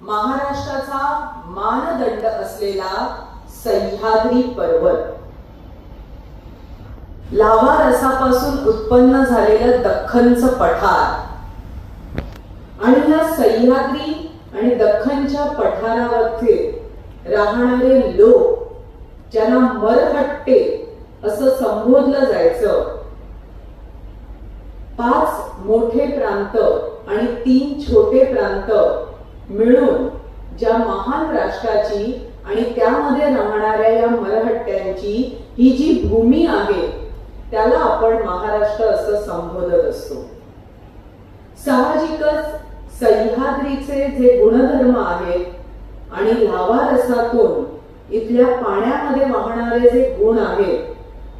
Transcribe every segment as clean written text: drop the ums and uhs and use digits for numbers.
महाराष्ट्राचा मानदंड असलेला सह्याद्री पर्वत, लाव्हा रसापासून उत्पन्न झालेलं दख्खनचं पठार आणि या सह्याद्री आणि दख्खनच्या पठारावरचे राहणारे लोक ज्यांना मरहट्टे असं संबोधलं जायचं, 5 मोठे प्रांत आणि 3 छोटे प्रांत मिळून ज्या महान राष्ट्राची आणि त्यामध्ये राहणाऱ्या या मरहट्ट्यांची ही जी भूमी आहे त्याला आपण महाराष्ट्र असं संबोधत असतो. साहजिकच सह्याद्रीचे जे गुणधर्म आहेत आणि लाव्हा रसातून इथल्या पाण्यामध्ये वाहणारे जे गुण आहेत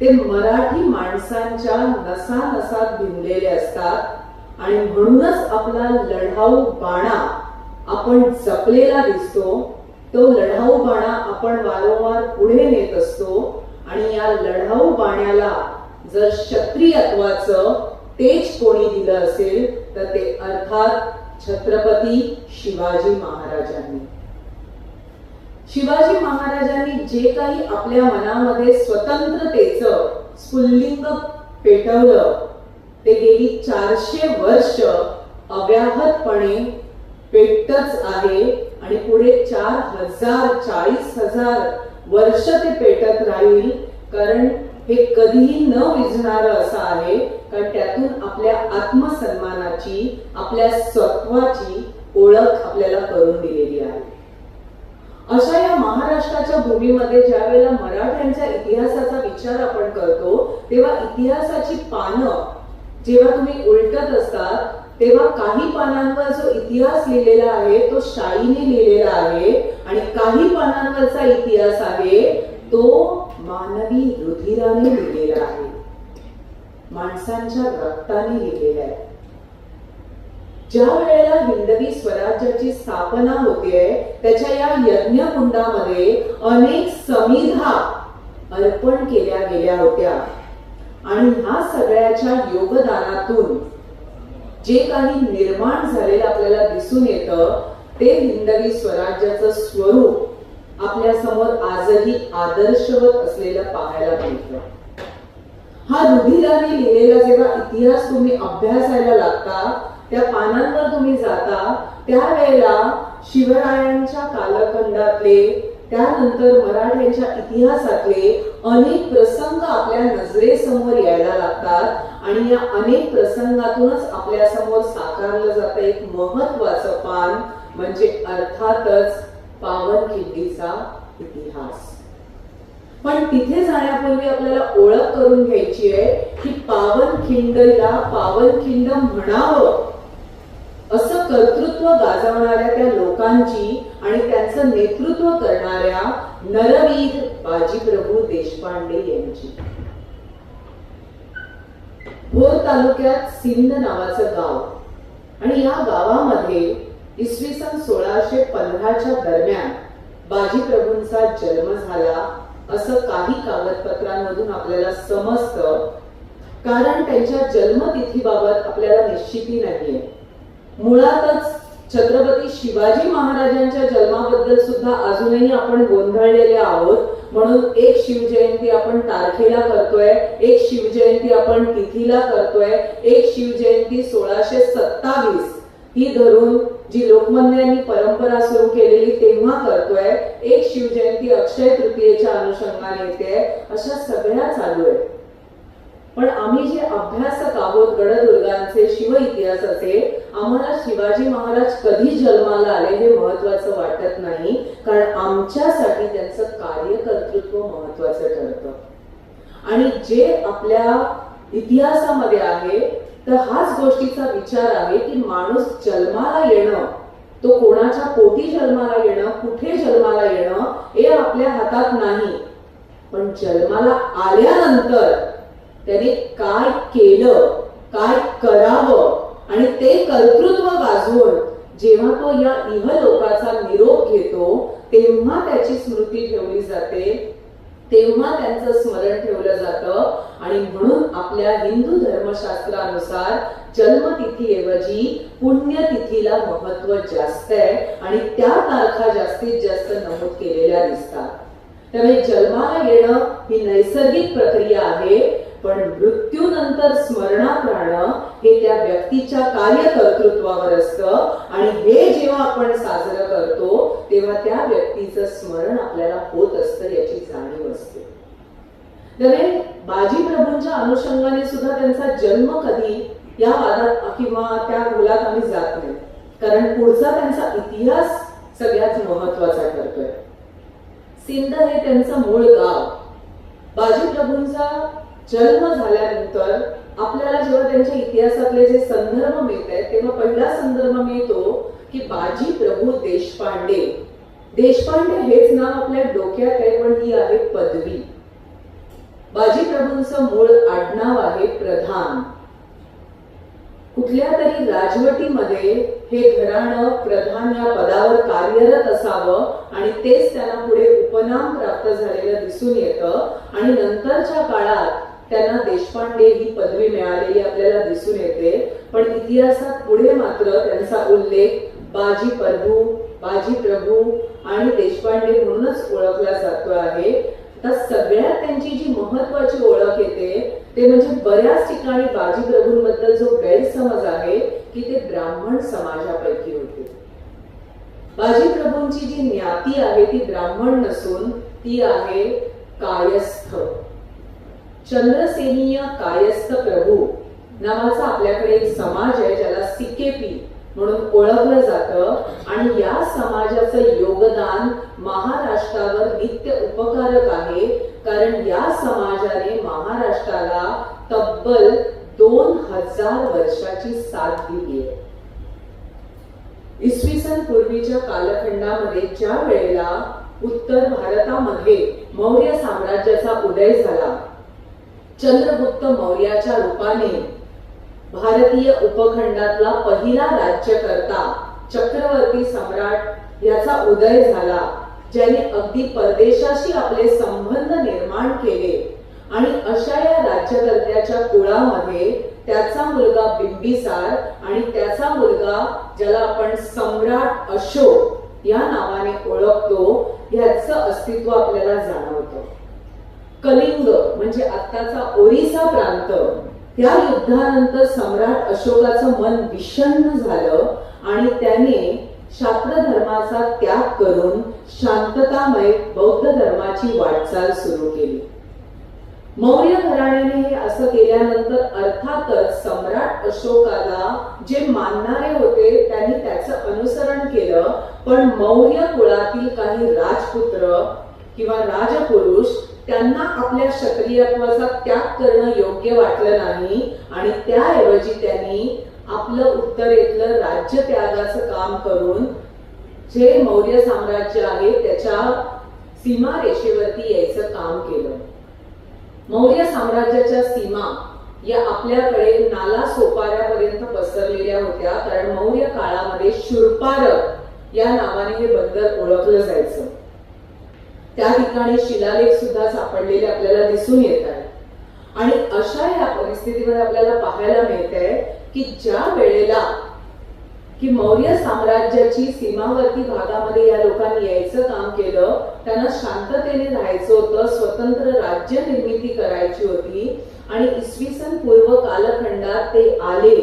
ते मराठी माणसांच्या नसानसात भिनलेले असतात आणि म्हणूनच आपला लढाऊ बाणा आपण जपलेला दिसतो. तो लढाऊ बाणा आपण वारंवार पुढे नेत असतो आणि या लढाऊ बाण्याला जर क्षत्रियत्वाचं तेज कोणी दिलं असेल तर ते अर्थात छत्रपती शिवाजी महाराजांनी. शिवाजी महाराजांनी जे काही आपल्या मनामध्ये स्वतंत्रतेचं स्फुल्लिंग पेटवलं ते गेली 400 वर्ष अव्याहतपणे पेटतच आहे आणि पुढे 40,000 वर्ष ते पेटत राहील, कारण हे कधीही न विझणारं असं आहे. कारण त्यातून आपल्या आत्मसन्मानाची, आपल्या सत्वाची ओळख आपल्याला करून दिलेली आहे. अशा या महाराष्ट्राच्या भूमीमध्ये ज्या वेळेला मराठ्यांच्या इतिहासाचा विचार आपण करतो तेव्हा इतिहासाची पानं जेव्हा तुम्ही उलटत असतात तेव्हा काही पानांवर जो इतिहास लिहिलेला आहे तो शाईने लिहिलेला आहे आणि काही पानांवरचा इतिहास आहे तो मानवी रुधिराने लिहिलेला आहे, माणसांच्या रक्ताने लिहिलेला आहे. ज्या वेळेला हिंदवी स्वराज्याची स्थापना होते त्याच्या या यज्ञकुंडामध्ये अनेक समिधा अर्पण केल्या गेल्या होत्या आणि ह्या सगळ्याच्या योगदानातून जे काही निर्माण झालेलं आपल्याला दिसून येतं ते हिंदवी स्वराज्याचं स्वरूप आपल्या समोर आजही आदर्शवत असलेलं पाहायला मिळतं. हा रुधिराने लिहिलेला जेव्हा इतिहास तुम्ही अभ्यासायला लागता, त्या पानांवर तुम्ही जाता, त्यावेळेला शिवरायांच्या कालखंडातले, त्यानंतर मराठ्यांच्या इतिहासातले अनेक प्रसंग आपल्या नजरेसमोर यायला लागतात आणि या अनेक प्रसंगातूनच आपल्या समोर साकारलं जातं एक महत्वाचं पान म्हणजे अर्थातच पावनखिंडीचा इतिहास. पण तिथे जाण्यापूर्वी आपल्याला ओळख करून घ्यायची आहे की पावनखिंडला पावनखिंड म्हणावं असं कर्तृत्व गाजवणाऱ्या त्या लोकांची आणि त्यांचं नेतृत्व करणाऱ्या नरवीर बाजीप्रभू देशपांडे यांची. भोर तालुक्यात सिंध नावाचं गाव आणि या गावामध्ये इसवी सन 1615च्या दरम्यान बाजीप्रभूंचा जन्म झाला असं काही कागदपत्रांमधून आपल्याला समजतं, कारण त्यांच्या जन्मतिथीबाबत आपल्याला निश्चिती नाहीये. मुळातच छत्रपती शिवाजी महाराजांच्या जन्माबद्दल सुद्धा अजूनही आपण गोंधळलेले आहोत. म्हणून एक शिवजयंती आपण तारखेला करतोय, एक शिवजयंती आपण तिथीला करतोय, एक शिवजयंती 1627 ही धरून जी लोकमान्यांनी परंपरा सुरू केलेली तेव्हा करतोय, एक शिवजयंती अक्षय तृतीयेच्या अनुषंगाने येते. अशा सगळ्या चालू आहेत. पण आम्ही जे अभ्यासक आहोत गडदुर्गांचे, शिव इतिहासाचे, आम्हाला शिवाजी महाराज कधी जन्माला आले हे महत्वाचं वाटत नाही, कारण आमच्यासाठी त्यांचं कार्यकर्तृत्व महत्वाचं ठरतं. आणि जे आपल्या इतिहासामध्ये आहे तर हाच गोष्टीचा विचार आहे की माणूस जन्माला येणं, तो कोणाच्या पोटी जन्माला येणं, कुठे जन्माला येणं हे आपल्या हातात नाही, पण जन्माला आल्यानंतर त्याने काय केलं, काय करावं आणि ते कर्तृत्व गाजवून जेव्हा तो या इहलोकाचा निरोप घेतो तेव्हा त्याची स्मृती ठेवली जाते, तेव्हा त्यांचं स्मरण ठेवलं जातं. आणि म्हणून आपल्या आपल्या हिंदू धर्मशास्त्रानुसार जन्मतिथीऐवजी पुण्यतिथीला महत्व जास्त आहे आणि त्या तारखा जास्तीत जास्त नमूद केलेल्या दिसतात. त्यामुळे जन्माला येणं ही नैसर्गिक प्रक्रिया आहे, पण मृत्यूनंतर स्मरणात राहणं हे त्या व्यक्तीच्या कार्यकर्तृत्वावर असतं आणि हे जेव्हा आपण साजरं करतो तेव्हा त्या व्यक्तीचं स्मरण आपल्याला होत असतं याची जाणीव असते. त्यामुळे बाजी प्रभूंच्या अनुषंगाने सुद्धा त्यांचा जन्म कधी या वादात किंवा त्या खोलात आम्ही जात नाही, कारण पुढचा त्यांचा इतिहास सगळ्यात महत्वाचा ठरतोय. सिंध हे त्यांचं मूळ गाव. बाजी प्रभूंचा जन्म झाल्यानंतर आपल्याला जेव्हा त्यांच्या इतिहासातले जे संदर्भ मिळत आहेत तेव्हा पहिला संदर्भ मिळतो की बाजी प्रभू देशपांडे. देशपांडे हेच नाव आपल्या डोक्यात आहे, पण ही आहे पदवी. बाजी प्रभूंचं मूळ आडनाव आहे प्रधान. कुठल्या तरी राजवटीमध्ये हे घराणं प्रधान या पदावर कार्यरत असावं आणि तेच त्यांना पुढे उपनाम प्राप्त झालेलं दिसून येतं आणि नंतरच्या काळात त्यांना देशपांडे ही पदवी मिळालेली आपल्याला दिसून येते. पण इतिहासात पुढे मात्र त्यांचा उल्लेख बाजी प्रभू, बाजी प्रभू आणि देशपांडे म्हणूनच ओळखला जातो आहे. आता सगळ्यात त्यांची जी महत्वाची ओळख येते ते म्हणजे बऱ्याच ठिकाणी बाजी प्रभूंबद्दल जो गैरसमज आहे की ते ब्राह्मण समाजापैकी होते. बाजी प्रभूंची जी ज्ञाती आहे ती ब्राह्मण नसून ती आहे कायस्थ. चंद्रसेनीय कायस्थ प्रभू नावाचा आपल्याकडे एक समाज आहे ज्याला सिकेपी म्हणून ओळखलं जातं आणि या समाजाचं योगदान महाराष्ट्रावर नित्य उपकारक आहे, कारण या समाजाने महाराष्ट्राला तब्बल 2000 वर्षाची साथ दिली आहे. इसवी सन पूर्वीच्या कालखंडामध्ये ज्या वेळेला उत्तर भारतामध्ये मौर्य साम्राज्याचा उदय झाला, चंद्रगुप्त मौर्याच्या रूपाने भारतीय उपखंडातला पहिला राज्यकर्ता चक्रवर्ती सम्राट याचा उदय झाला, ज्याने अगदी परदेशाशी आपले संबंध निर्माण केले आणि अशा या राज्यकर्त्याच्या कुळामध्ये त्याचा मुलगा बिंबिसार आणि त्याचा मुलगा ज्याला आपण सम्राट अशोक या नावाने ओळखतो याचं अस्तित्व आपल्याला जाणवतं. कलिंग म्हणजे आत्ताचा ओरिसा प्रांत, त्या युद्धानंतर सम्राट अशोकाचं मन विषण्ण झालं आणि त्याने शास्त्र धर्माचा त्याग करून शांततामय बौद्ध धर्माची वाटचाल सुरू केली. मौर्य घराण्याने हे असं केल्यानंतर अर्थातच सम्राट अशोकाला जे मानणारे होते त्यांनी त्याचं अनुसरण केलं, पण मौर्य कुळातील काही राजपुत्र किंवा राजपुरुष त्यांना आपल्या क्षत्रियत्वाचा त्याग करणं योग्य वाटलं नाही आणि त्याऐवजी त्यांनी आपलं उत्तरेतलं राज्य त्यागाचं काम करून जे मौर्य साम्राज्य आहे त्याच्या सीमारेषेवरती यायचं काम केलं. मौर्य साम्राज्याच्या सीमा या आपल्याकडे नाला सोपाऱ्यापर्यंत पसरलेल्या होत्या, कारण मौर्य काळामध्ये शूरपारक या नावाने हे बंदर ओळखलं जायचं. त्या ठिकाणी शिलालेख सुद्धा सापडलेले आपल्याला दिसून येत आहेत. आणि अशा या परिस्थितीमध्ये आपल्याला पाहायला मिळतंय की ज्या वेळेला की मौर्य साम्राज्याची सीमावर्ती भागामध्ये या लोकांनी यायचं काम केलं, त्यांना शांततेने राहायचं होतं, स्वतंत्र राज्य निर्मिती करायची होती आणि इसवी सन पूर्व कालखंडात ते आले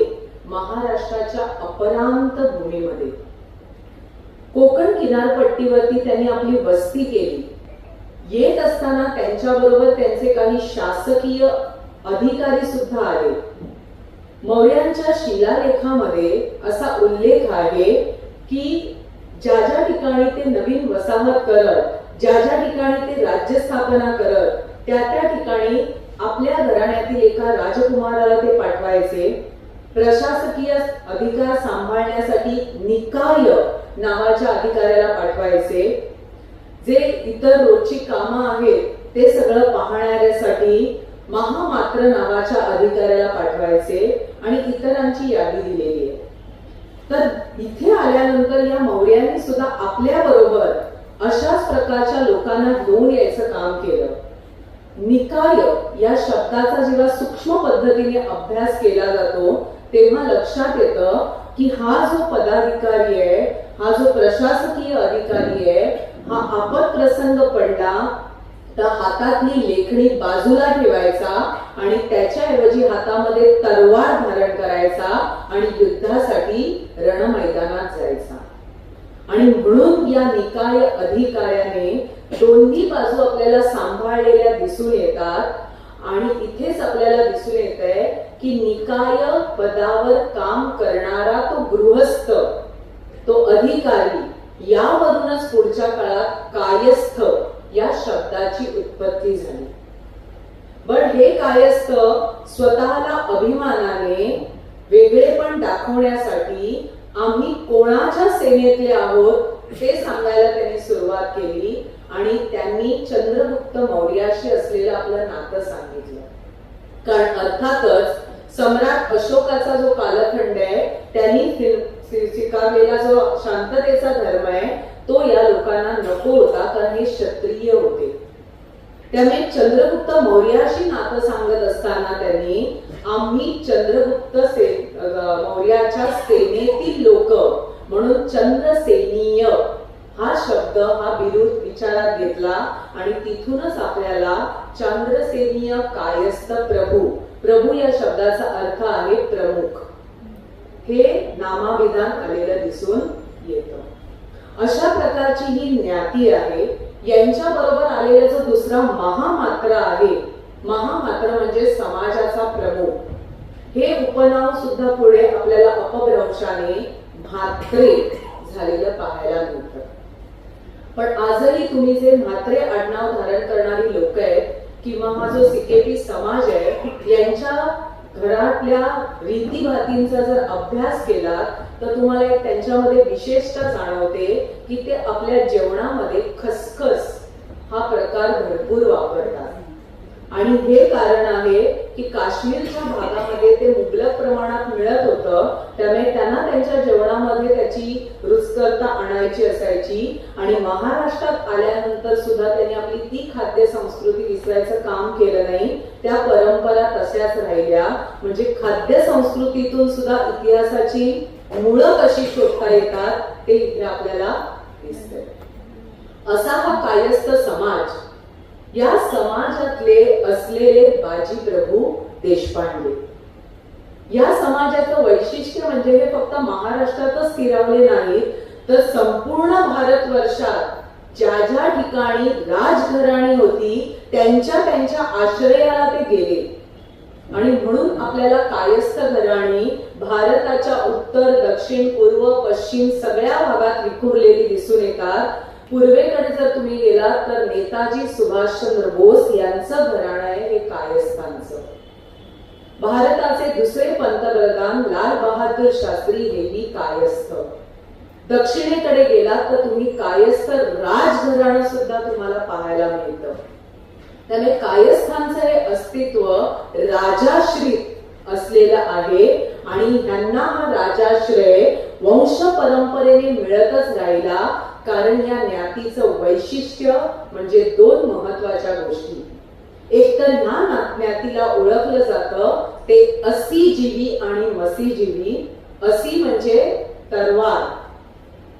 महाराष्ट्राच्या अपरांत भूमीमध्ये. कोकण किनारपट्टीवरती त्यांनी आपली वस्ती केली. येत असताना त्यांच्याबरोबर त्यांचे काही शासकीय अधिकारी सुद्धा आले. मौर्यांच्या शिलालेखामध्ये असा उल्लेख आहे की ज्या ज्या ठिकाणी ते नवीन वसाहत करत, ज्या ज्या ठिकाणी ते राज्य स्थापना करत, त्या त्या ठिकाणी आपल्या घराण्यातील एका राजकुमाराला ते पाठवायचे. प्रशासकीय अधिकार सांभाळण्यासाठी निकाय नावाच्या अधिकाऱ्याला पाठवायचे. जे इतर रोजची कामं आहेत ते सगळं पाहणाऱ्यासाठी महामात्र नावाच्या अधिकाऱ्याला पाठवायचे आणि इतरांची यादी दिलेली आहे. तर इथे आल्यानंतर या मौर्यांनी सुद्धा आपल्या बरोबर अशाच प्रकारच्या लोकांना घेऊन यायचं काम केलं. निकाय या शब्दाचा जेव्हा सूक्ष्म पद्धतीने अभ्यास केला जातो तेव्हा लक्षात येतं की हा जो पदाधिकारी आहे, हा जो प्रशासकीय अधिकारी आहे, हा आपत प्रसंग पडला तर हातातली लेखणी बाजूला ठेवायचा आणि त्याच्याऐवजी हातामध्ये तलवार धारण करायचा आणि युद्धासाठी रणमैदानात जायचा. आणि म्हणून या निकाय अधिकाऱ्याने दोन्ही बाजू आपल्याला सांभाळलेल्या दिसून येतात. आणि इथेच आपल्याला दिसून येत आहे की निकाय पदावर काम करणारा तो गृहस्थ, तो अधिकारी, यावरूनच पुढच्या काळात कायस्थ या शब्दाची उत्पत्ती झाली. पण हे कायस्थ स्वतःला अभिमानाने वेगळेपण दाखवण्यासाठी आम्ही कोणाच्या सेनेतले आहोत ते सांगायला त्यांनी सुरुवात केली आणि त्यांनी चंद्रगुप्त मौर्याशी असलेलं आपलं नातं सांगितलं. कारण अर्थातच सम्राट अशोकाचा जो कालखंड आहे त्यांनी स्वीकारलेला जो शांततेचा धर्म आहे तो या लोकांना नको होता, कारण हे क्षत्रिय होते. त्यामुळे चंद्रगुप्त मौर्याशी नातं सांगत असताना त्यांनी आम्ही चंद्रगुप्त मौर्याच्या सेनेतील लोक म्हणून चंद्रसेनीय हा शब्द, हा बिरुद विचारात घेतला आणि तिथूनच आपल्याला चंद्रसेनीय कायस्थ प्रभू, प्रभू या शब्दाचा अर्थ आहे प्रमुख, हे नामाविधान आलेलं दिसून येतं. अशा प्रकारची ही ज्ञाती आहे. यांच्या बरोबर आलेला जो दुसरा महामात्र आहे, महामात्र म्हणजे समाजाचा प्रमुख, हे उपनाव सुद्धा पुढे आपल्याला अपभ्रंशाने म्हात्रे झालेलं पाहायला मिळतं. पण आजही तुम्ही जे म्हात्रे आडनाव धारण करणारी लोक आहेत किंवा हा जो सिकेपी समाज आहे यांच्या घरातल्या रीतीभातींचा जर अभ्यास केला तर तुम्हाला एक त्यांच्यामध्ये विशेषता जाणवते की ते आपल्या जेवणामध्ये खसखस हा प्रकार भरपूर वापरतात. आणि हे कारण आहे की काश्मीरच्या भागामध्ये ते मुबलक प्रमाणात मिळत होतं, त्यामुळे त्यांना त्यांच्या जेवणामध्ये त्याची रुचकरता आणायची असायची. आणि महाराष्ट्रात आल्यानंतर सुद्धा त्यांनी आपली ती खाद्य संस्कृती विसरायचं काम केलं नाही, त्या परंपरा तशाच राहिल्या. म्हणजे खाद्य संस्कृतीतून सुद्धा इतिहासाची मुळं कशी शोधता येतात ते इथे आपल्याला दिसतंय. असा हा कायस्थ समाज, या समाजातले असलेले बाजी प्रभू देशपांडे, या समाजाचं वैशिष्ट्य म्हणजे हे फक्त महाराष्ट्रातच स्थिरावले नाही तर संपूर्ण भारतवर्षात ज्या ज्या ठिकाणी राजघराणी होती त्यांच्या त्यांच्या आश्रयाला ते गेले. आणि म्हणून आपल्याला कायस्थ घराणी भारताच्या उत्तर, दक्षिण, पूर्व, पश्चिम सगळ्या भागात विखुरलेली दिसून येतात. पूर्वेकडे जर तुम्ही गेलात तर नेताजी सुभाषचंद्र बोस यांचं घराणं आहे हे कायस्थांचं. भारताचे दुसरे पंतप्रधान लाल बहादूर शास्त्री हेही कायस्थ. दक्षिणेकडे गेलात तर तुम्ही कायस्थ राजघराणं सुद्धा तुम्हाला पाहायला मिळतं. त्यामुळे कायस्थांचं हे अस्तित्व राजाश्रित असलेलं आहे आणि ह्यांना हा राजाश्रय वंश परंपरेने मिळतच राहिला. कारण या ज्ञातीचं वैशिष्ट्य म्हणजे दोन महत्वाच्या गोष्टी. एक तर ह्या ज्ञातीला ओळखलं जातं ते असीजीवी आणि मसीजीवी. असी म्हणजे तलवार,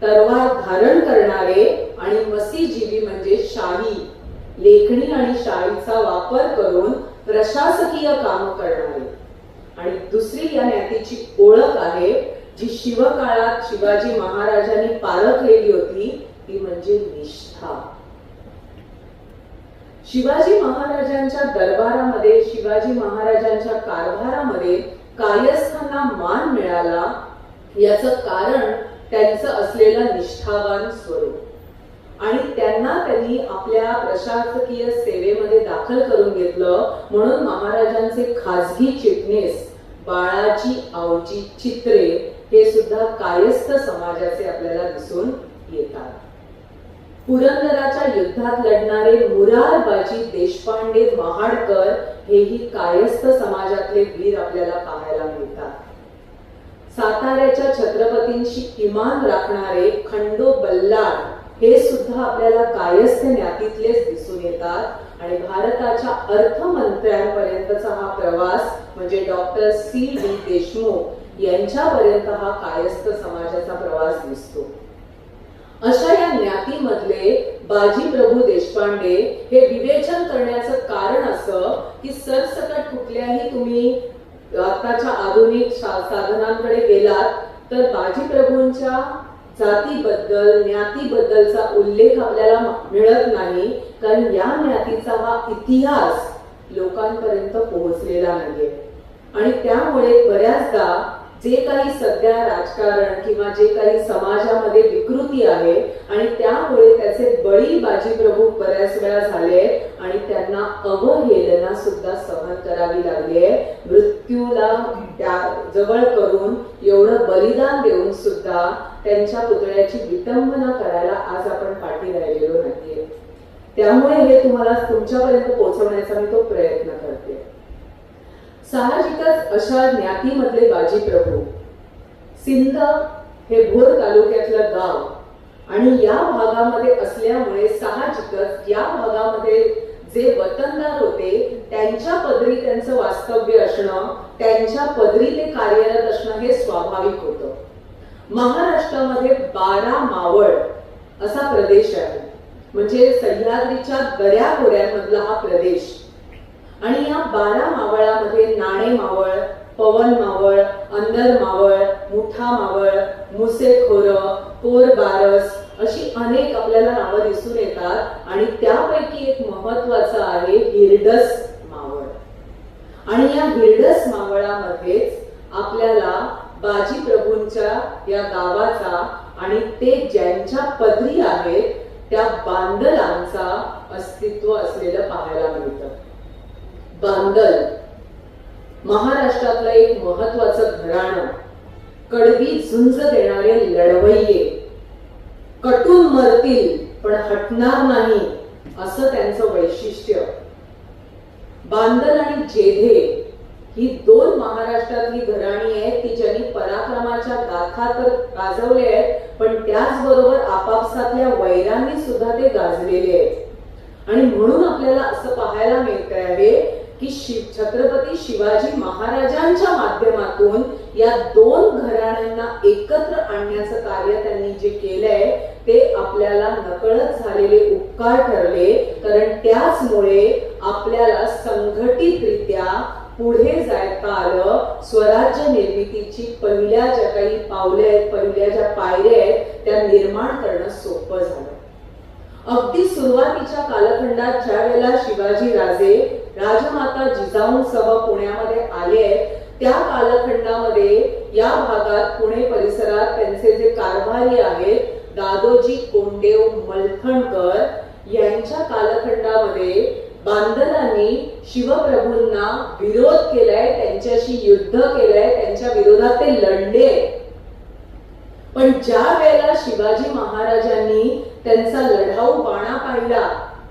तलवार धारण करणारे, आणि मसीजीवी म्हणजे शाही, लेखणी आणि शाहीचा वापर करून प्रशासकीय काम करणारे. आणि दुसरी या ज्ञातीची ओळख आहे जी शिवकाळात शिवाजी महाराजांनी पारखलेली होती, ती म्हणजे निष्ठा. शिवाजी महाराजांच्या दरबारामध्ये, शिवाजी महाराजांच्या कारभारामध्ये कायस्थांना मान मिळाला याचं कारण त्यांचं असलेलं निष्ठावान स्वरूप. आणि त्यांनी आपल्या प्रशासकीय सेवेमध्ये दाखल करून घेतलं. म्हणून महाराजांचे खासगी चिटणीस बाळाजी आवजी चित्रे हे सुद्धा कायस्थ समाजाचे आपल्याला दिसून येतात. पुरंदराच्या युद्धात लढणारे मुरारबाजी देशपांडे महाडकर हेही कायस्थ समाजातले वीर आपल्याला पाहायला मिळतात. साताऱ्याच्या छत्रपतींशी इमान राखणारे खंडो बल्लाळ हे सुद्धा आपल्याला कायस्थ ज्ञातीतलेच दिसून येतात. आणि भारताच्या अर्थमंत्र्यांपर्यंतचा हा प्रवास म्हणजे डॉक्टर C.D. देशमुख यांच्यापर्यंत हा कायस्थ समाजाचा प्रवास दिसतो. अशा या ज्ञातीमधले बाजी प्रभू देशपांडे हे विवेचन करण्याचं कारण असं की सरसकट कुठल्याही तुम्ही आताच्या आधुनिक साधनांकडे गेलात तर बाजी प्रभूंच्या जातीबद्दल ज्ञातीबद्दलचा उल्लेख आपल्याला मिळत नाही, कारण या ज्ञातीचा हा इतिहास लोकांपर्यंत पोहोचलेला नाहीये. आणि त्यामुळे बऱ्याचदा जे काही सध्या राजकारण किंवा जे काही समाजामध्ये विकृती आहे आणि त्यामुळे त्याचे बळी बाजी प्रभू बऱ्याच वेळा झाले आणि त्यांना अवहेलना सुद्धा सहन करावी लागली आहे. मृत्यूला जवळ करून एवढं बलिदान देऊन सुद्धा त्यांच्या पुतळ्याची विटंबना करायला आज आपण पाठी राहिलेलो नाहीये. त्यामुळे हे तुम्हाला तुमच्यापर्यंत पोहोचवण्याचा मी तो प्रयत्न करते. साहजिकच अशा ज्ञातीमधले बाजी प्रभू सिंध हे भोर तालुक्यातलं गाव आणि या भागामध्ये असल्यामुळे साहजिकच या भागामध्ये जे वतनदार होते त्यांच्या पदरी त्यांचं वास्तव्य असणं, त्यांच्या पदरी ते कार्यरत असणं हे स्वाभाविक होतं. महाराष्ट्रामध्ये 12 मावळ असा प्रदेश आहे, म्हणजे सह्याद्रीच्या दऱ्याखोऱ्यांमधला हा प्रदेश. आणि या 12 मावळामध्ये नाणे मावळ, पवन मावळ, अंदर मावळ, मुठा मावळ, मुसेखोर, पोरबारस अशी अनेक आपल्याला नावं दिसून येतात. आणि त्यापैकी एक महत्वाचं आहे हिरडस मावळ. आणि या हिरडस मावळामध्येच आपल्याला बाजी प्रभूंच्या या गावाचा आणि ते ज्यांच्या पदरी आहेत त्या बांदलांचा अस्तित्व असलेलं पाहायला मिळतं. बांदल महाराष्ट्रातलं एक महत्वाचं घराणं, कडवी झुंज देणारे लढवय्ये, कटून मरतील पण हटणार नाही असं त्यांचं वैशिष्ट्य. बांदल आणि जेधे ही 2 महाराष्ट्रातली घराणी आहेत की ज्यांनी पराक्रमाच्या गाथा तर गाजवल्या आहेत, पण त्याचबरोबर आपापसातल्या वैरांनी सुद्धा ते गाजलेले आहेत. आणि म्हणून आपल्याला असं पाहायला मिळत आहे की छत्रपती शिवाजी महाराजांच्या माध्यमातून या 2 घराण्यांना एकत्र आणण्याचं कार्य त्यांनी जे केलंय ते आपल्याला नकळत झालेले उपकार ठरले. कारण त्याचमुळे आपल्याला संघटितरित्या पुढे जायला आलं. स्वराज्य निर्मितीची पहिल्या ज्या काही पावले आहेत, पहिल्या ज्या पायऱ्या आहेत त्या निर्माण करणं सोपं झालं. अगदी सुरुवातीच्या कालखंडात ज्या वेळेला शिवाजी राजे राजमाता जिजाऊंसह पुण्यामध्ये आले त्या कालखंडामध्ये या भागात पुणे परिसरात त्यांचे जे कारभारी आहेत दादोजी कोंडेव मलठणकर यांच्या कालखंडामध्ये बांदलांनी शिवप्रभूंना विरोध केलाय, त्यांच्याशी युद्ध केलंय, त्यांच्या विरोधात ते लढले. पण ज्या वेळेला शिवाजी महाराजांनी त्यांचा लढाऊ बाणा पाहिला,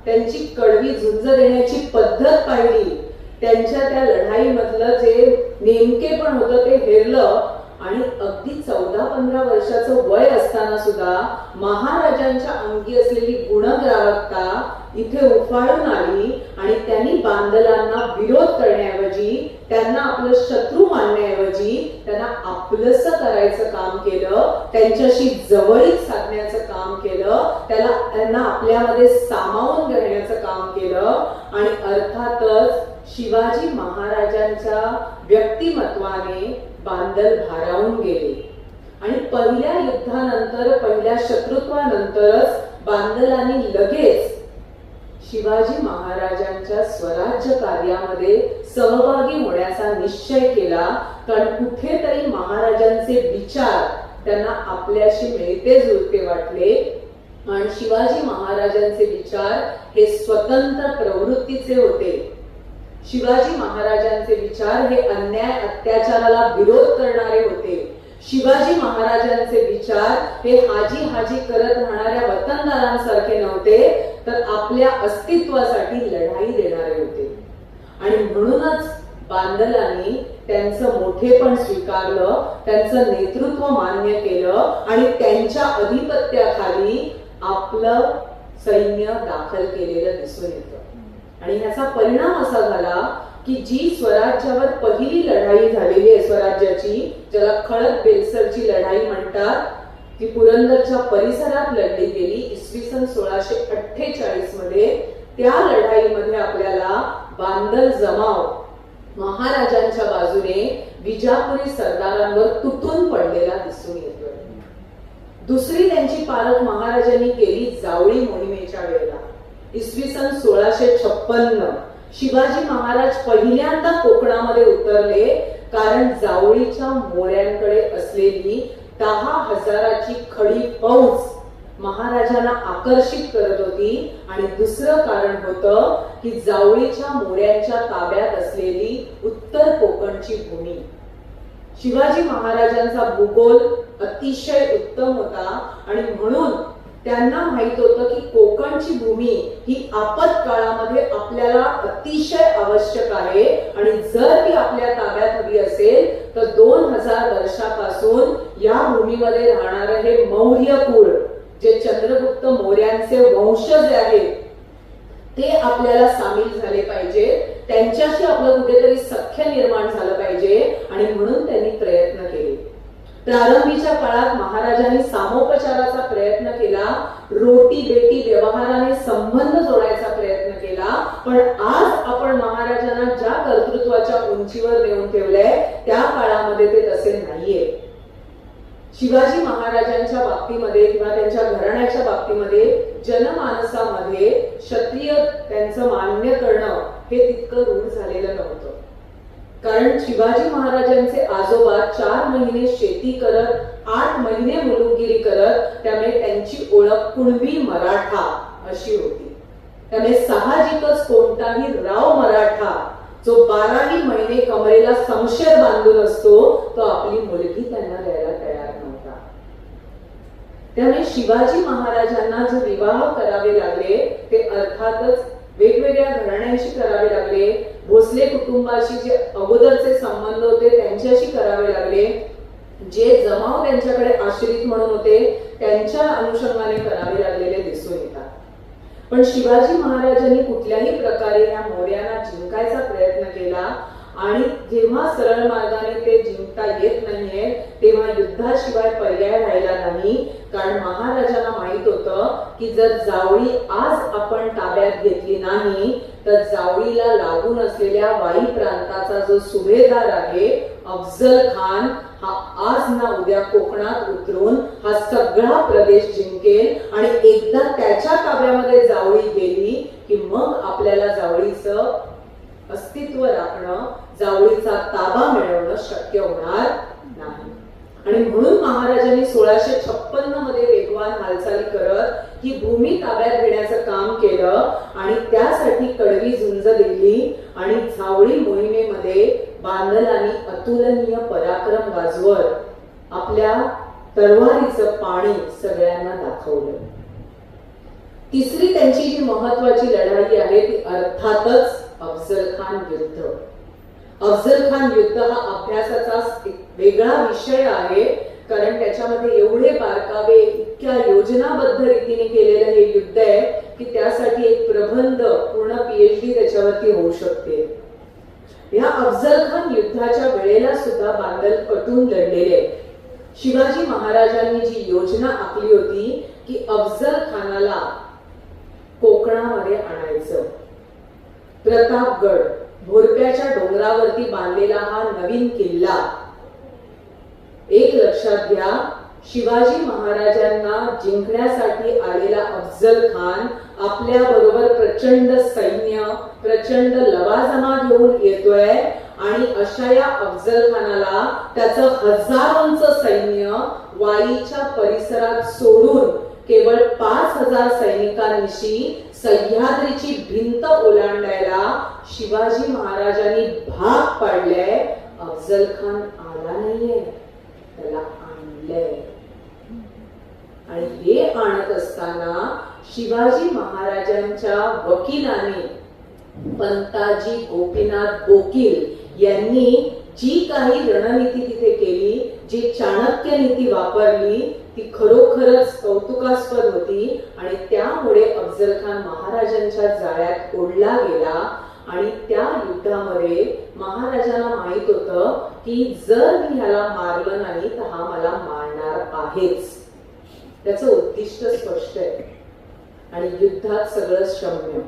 त्यांची कडवी झुंज देण्याची पद्धत पाहिली, त्यांच्या त्या लढाईमधलं जे नेमकेपण होतं ते हेरलं. आणि अगदी 14-15 वर्षाचं वय असताना सुद्धा महाराजांच्या अंगी असलेली गुणग्राहकता इथे उफाळून आली आणि त्यांनी बांदलांना विरोध करण्याऐवजी, त्यांना आपलं शत्रू मानण्याऐवजी त्यांना आपलंसं करायचं काम केलं, त्यांच्याशी जवळीक साधण्याचं काम केलं, त्यांना आपल्यामध्ये सामावून घेण्याचं काम केलं. आणि अर्थातच शिवाजी महाराजांच्या व्यक्तिमत्वाने बांदल भारावून गेले. आणि पहिल्या युद्धानंतर, पहिल्या शत्रुत्वानंतरच बांदलांनी लगेच शिवाजी महाराजांच्या स्वराज्य कार्यामध्ये सहभागी होण्याचा निश्चय केला. कारण कुठेतरी महाराजांचे विचार त्यांना आपल्याशी मिळते जुळते वाटले. आणि शिवाजी महाराजांचे विचार हे स्वतंत्र प्रवृत्तीचे होते. शिवाजी महाराजांचे विचार हे अन्याय अत्याचाराला विरोध करणारे होते. शिवाजी महाराजांचे विचार हे हाजी हाजी करत राहणाऱ्या वतनदारांसारखे नव्हते, तर आपल्या अस्तित्वासाठी लढाई देणारे होते. आणि म्हणूनच बांदलांनी त्यांचं मोठेपण स्वीकारलं, त्यांचं नेतृत्व मान्य केलं आणि त्यांच्या अधिपत्याखाली आपलं सैन्य दाखल केलेलं दिसून येतं. आणि ह्याचा परिणाम असा झाला की जी स्वराज्यावर पहिली लढाई झालेली आहे स्वराज्याची, ज्याला खळद बेलसरची लढाई म्हणतात, ती पुरंदरच्या परिसरात लढली गेली इसवी सन 1648 मध्ये. त्या लढाईमध्ये आपल्याला बांदल जमाव महाराजांच्या बाजूने विजापुरी सरदारांवर तुटून पडलेला दिसून येतोय. दुसरी त्यांची पालक महाराजांनी केली जावळी मोहिमेच्या वेळेला इसवी सन 1656. शिवाजी महाराज पहिल्यांदा कोकणामध्ये उतरले, कारण जावळीच्या मोऱ्यांकडे असलेली 10,000ची खडी फौज महाराजांना आकर्षित करत होती. आणि दुसरं कारण होतं की जावळीच्या मोऱ्यांच्या ताब्यात असलेली उत्तर कोकणची भूमी. शिवाजी महाराजांचा भूगोल अतिशय उत्तम होता आणि म्हणून त्यांना माहित होतं की कोकणची भूमी ही आपत्काळामध्ये आपल्याला अतिशय आवश्यक आहे आणि जर ती आपल्या ताब्यात हवी असेल तर 2000 वर्षापासून या भूमीमध्ये राहणारे हे मौर्य कुळ, जे चंद्रगुप्त मौर्यांचे वंशज आहेत, ते आपल्याला सामील झाले पाहिजे, त्यांच्याशी आपलं कुठेतरी सख्य निर्माण झालं पाहिजे. आणि म्हणून त्यांनी प्रयत्न केले. प्रारंभीच्या काळात महाराजांनी सामोपचाराचा प्रयत्न केला, रोटी बेटी व्यवहाराने संबंध जोडायचा प्रयत्न केला. पण आज आपण महाराजांना ज्या कर्तृत्वाच्या उंचीवर नेऊन ठेवलंय त्या काळामध्ये ते तसे नाहीये. शिवाजी महाराजांच्या बाबतीमध्ये किंवा त्यांच्या घराण्याच्या बाबतीमध्ये जनमानसामध्ये क्षत्रिय त्यांचं मान्य करणं हे तितकं रूढ झालेलं नव्हतं. कारण शिवाजी महाराजांचे आजोबा 4 महिने शेती करत, 8 महिने मुलुकगिरी करत, त्यामुळे त्यांची ओळख कुणबी मराठा अशी होती. त्यामुळे साहजिकच कोणताही राव मराठा जो 12ही महिने कमरेला समशेर बांधून असतो, तो आपली मुलगी त्यांना द्यायला तयार नव्हता. त्यामुळे शिवाजी महाराजांना जे विवाह करावे लागले ते अर्थातच वेगवेगळ्या घराण्यांशी करावे लागले. भोसले कुटुंबाशी जे अगोदरचे संबंध होते त्यांच्याशी करावे लागले. जे जमाव त्यांच्याकडे आश्रित म्हणून होते त्यांच्या अनुषंगाने करावे लागलेले दिसून येतात. पण शिवाजी महाराजांनी कुठल्याही प्रकारे या मौर्यांना जिंकायचा प्रयत्न केला आणि जेव्हा सरळ मार्गाने ते जिंकता येत नाहीये तेव्हा युद्धाशिवाय पर्याय राहिला नाही. कारण महाराजांना माहित होतं की जर जावळी आज आपण ताब्यात घेतली नाही तर जावळीला लागून असलेल्या वाई प्रांताचा जो सुभेदार आहे अफजल खान, हा आज ना उद्या कोकणात उतरून हा सगळा प्रदेश जिंकेल आणि एकदा त्याच्या ताब्यामध्ये जावळी गेली की मग आपल्याला जावळीचं अस्तित्व राखणं, जावळीचा ताबा मिळवणं शक्य होणार नाही. आणि म्हणून महाराजांनी 1656 मध्ये वेगवान हालचाली करत ही भूमी ताब्यात घेण्याचं काम केलं आणि त्यासाठी कडवी झुंज दिली. आणि जावळी मोहिमेमध्ये बांदलांनी अतुलनीय पराक्रम गाजवत आपल्या तलवारीचं पाणी सगळ्यांना दाखवलं. तिसरी त्यांची जी महत्वाची लढाई आहे ती अर्थातच अफजल खान युद्ध. अफजल खान युद्ध हा अभ्यासाचा वेगळा विषय आहे, कारण त्याच्यामध्ये एवढे बारकावे, इतक्या योजनाबद्ध रीतीने केलेलं हे युद्ध आहे की त्यासाठी एक प्रबंध, पूर्ण PhD त्याच्यावरती होऊ शकते. या अफजल खान युद्धाच्या वेळेला सुद्धा बांदल कटून लढलेले. शिवाजी महाराजांनी जी योजना आखली होती की अफजल खानाला कोकणामध्ये आणायचं, प्रतापगड भोरप्याच्या डोंगरावरती बांधलेला हा नवीन किल्ला, एक लक्षात घ्या, शिवाजी महाराजांना जिंकण्यासाठी आलेला अफजल खान आपल्या बरोबर प्रचंड सैन्य, प्रचंड लवाजमा घेऊन येतोय आणि अशा या अफजल खानाला त्याचं हजारोंचं सैन्य वाईच्या परिसरात सोडून केवळ 5000 सैनिकांनिशी सह्याद्रीची भिंत ओलांडायला शिवाजी महाराजांनी भाग पाडले. अफजल खान आला नाहीये, त्याला आणलंय. आणि हे आणत असताना शिवाजी महाराजांच्या वकिलाने पंताजी गोपीनाथ गोकील यांनी जी काही रणनीती तिथे केली जी चाणक्य नीती वापरली ती खरोखरच कौतुकास्पद होती आणि त्यामुळे अफजल खान महाराजांच्या जाळ्यात ओढला गेला आणि त्या युद्धामध्ये महाराजांना माहित होतं की जर मी ह्याला मारलं नाही तर हा मला मारणार आहेच. त्याचं उद्दिष्ट स्पष्ट आहे आणि युद्धात सगळं क्षम्य.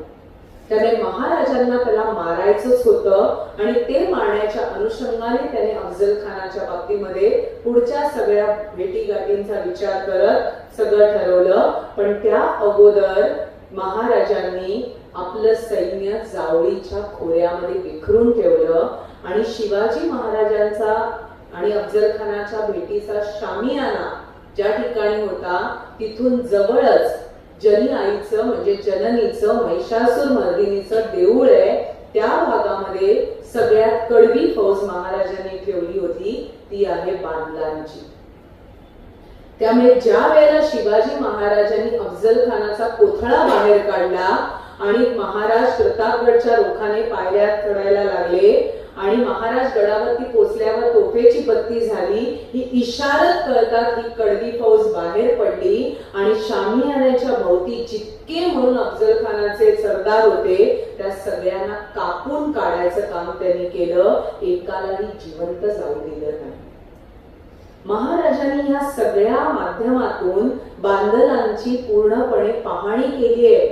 त्याने महाराजांना त्याला मारायचंच होतं आणि ते मारण्याच्या अनुषंगाने त्याने अफजल खानाच्या बाबतीमध्ये पुढच्या सगळ्या भेटीगाठींचा विचार करत सगळं ठरवलं. पण त्या अगोदर महाराजांनी आपलं सैन्य जावळीच्या खोऱ्यामध्ये विखरून ठेवलं आणि शिवाजी महाराजांचा आणि अफजल खानाच्या भेटीचा शामियाना ज्या ठिकाणी होता तिथून जवळच जनी आईचं म्हणजे जननीचं महिषासूर मर्दिनीचं देऊळ आहे त्या भागामध्ये सगळ्यात कडवी फौज महाराजांनी ठेवली होती ती आहे बांधलांची. त्यामुळे ज्या वेळेला शिवाजी महाराजांनी अफजल खानाचा कोथळा बाहेर काढला आणि महाराज प्रतापगडच्या रोखाने पायऱ्या चढायला लागले आणि महाराज गडावरती पोचल्यावर तोफेची बत्ती झाली ही इशारत करतात ही कडवी फौज बाहेर पडली आणि शामियानाच्या भोवती जितके म्हणून अफजल खानाचे सरदार होते त्या सगळ्यांना कापून काढायचं काम त्यांनी केलं. एकालाही जिवंत जाऊ दिलं नाही. महाराजांनी या सगळ्या माध्यमातून बांधलांची पूर्णपणे पाहणी केली आहे.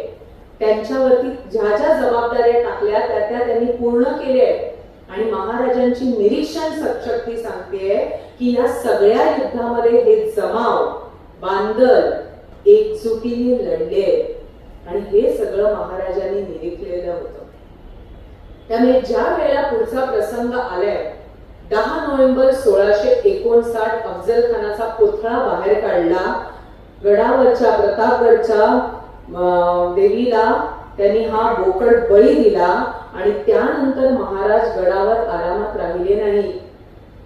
त्यांच्यावरती ज्या ज्या जबाबदाऱ्या टाकल्या त्या त्यांनी पूर्ण केल्या आणि महाराजांची निरीक्षण शक्ती सांगते की या सगळ्या युद्धामध्ये हे जमाव बांधल एकजुटीने लढले आणि हे सगळं महाराजांनी निरीक्षलेलं होतं. त्यामुळे ज्या वेळेला पुढचा प्रसंग आलाय 10 नोव्हेंबर 1659 अफजल खानाचा कोथळा बाहेर काढला. गडावरच्या प्रतापगडच्या देवीला त्यांनी हा बोकड बळी दिला आणि त्यानंतर महाराज गडावर आरामात राहिले नाही.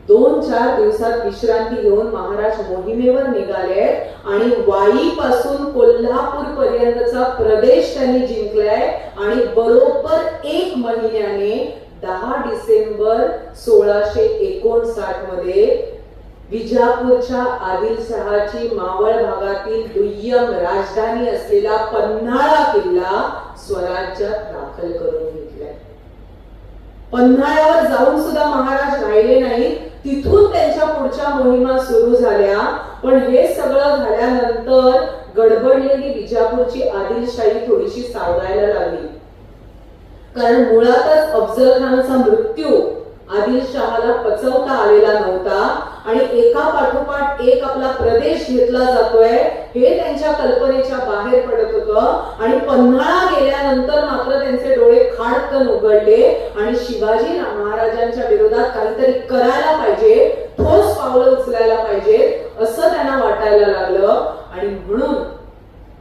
2-4 दिवसात विश्रांती घेऊन महाराज मोहिमेवर निघाले आणि वाईपासून कोल्हापूर पर्यंतचा प्रदेश त्यांनी जिंकलाय आणि बरोबर 1 महिन्याने 10 डिसेंबर 1659 मध्ये विजापूरच्या आदिलशहाची मावळ भागातील दुय्यम राजधानी असलेला पन्हाळा किल्ला स्वराज्यात दाखल करून घेतलाय. पन्हाळ्यावर जाऊन सुद्धा महाराज राहिले नाही. तिथून त्यांच्या पुढच्या मोहिमा सुरू झाल्या. पण हे सगळं झाल्यानंतर गडबडलेली विजापूरची आदिलशाही थोडीशी सावरायला लागली. कारण मुळातच अफजल खानाचा मृत्यू आदिलशहाला पचवता आलेला नव्हता आणि एका पाठोपाठ एक आपला प्रदेश घेतला जातोय हे त्यांच्या कल्पनेच्या बाहेर पडत होतं. आणि पन्हाळा गेल्यानंतर मात्र त्यांचे डोळे खाडकन उघडले आणि शिवाजी महाराजांच्या विरोधात काहीतरी करायला पाहिजे, ठोस पावलं उचलायला पाहिजे असं त्यांना वाटायला लागलं. आणि म्हणून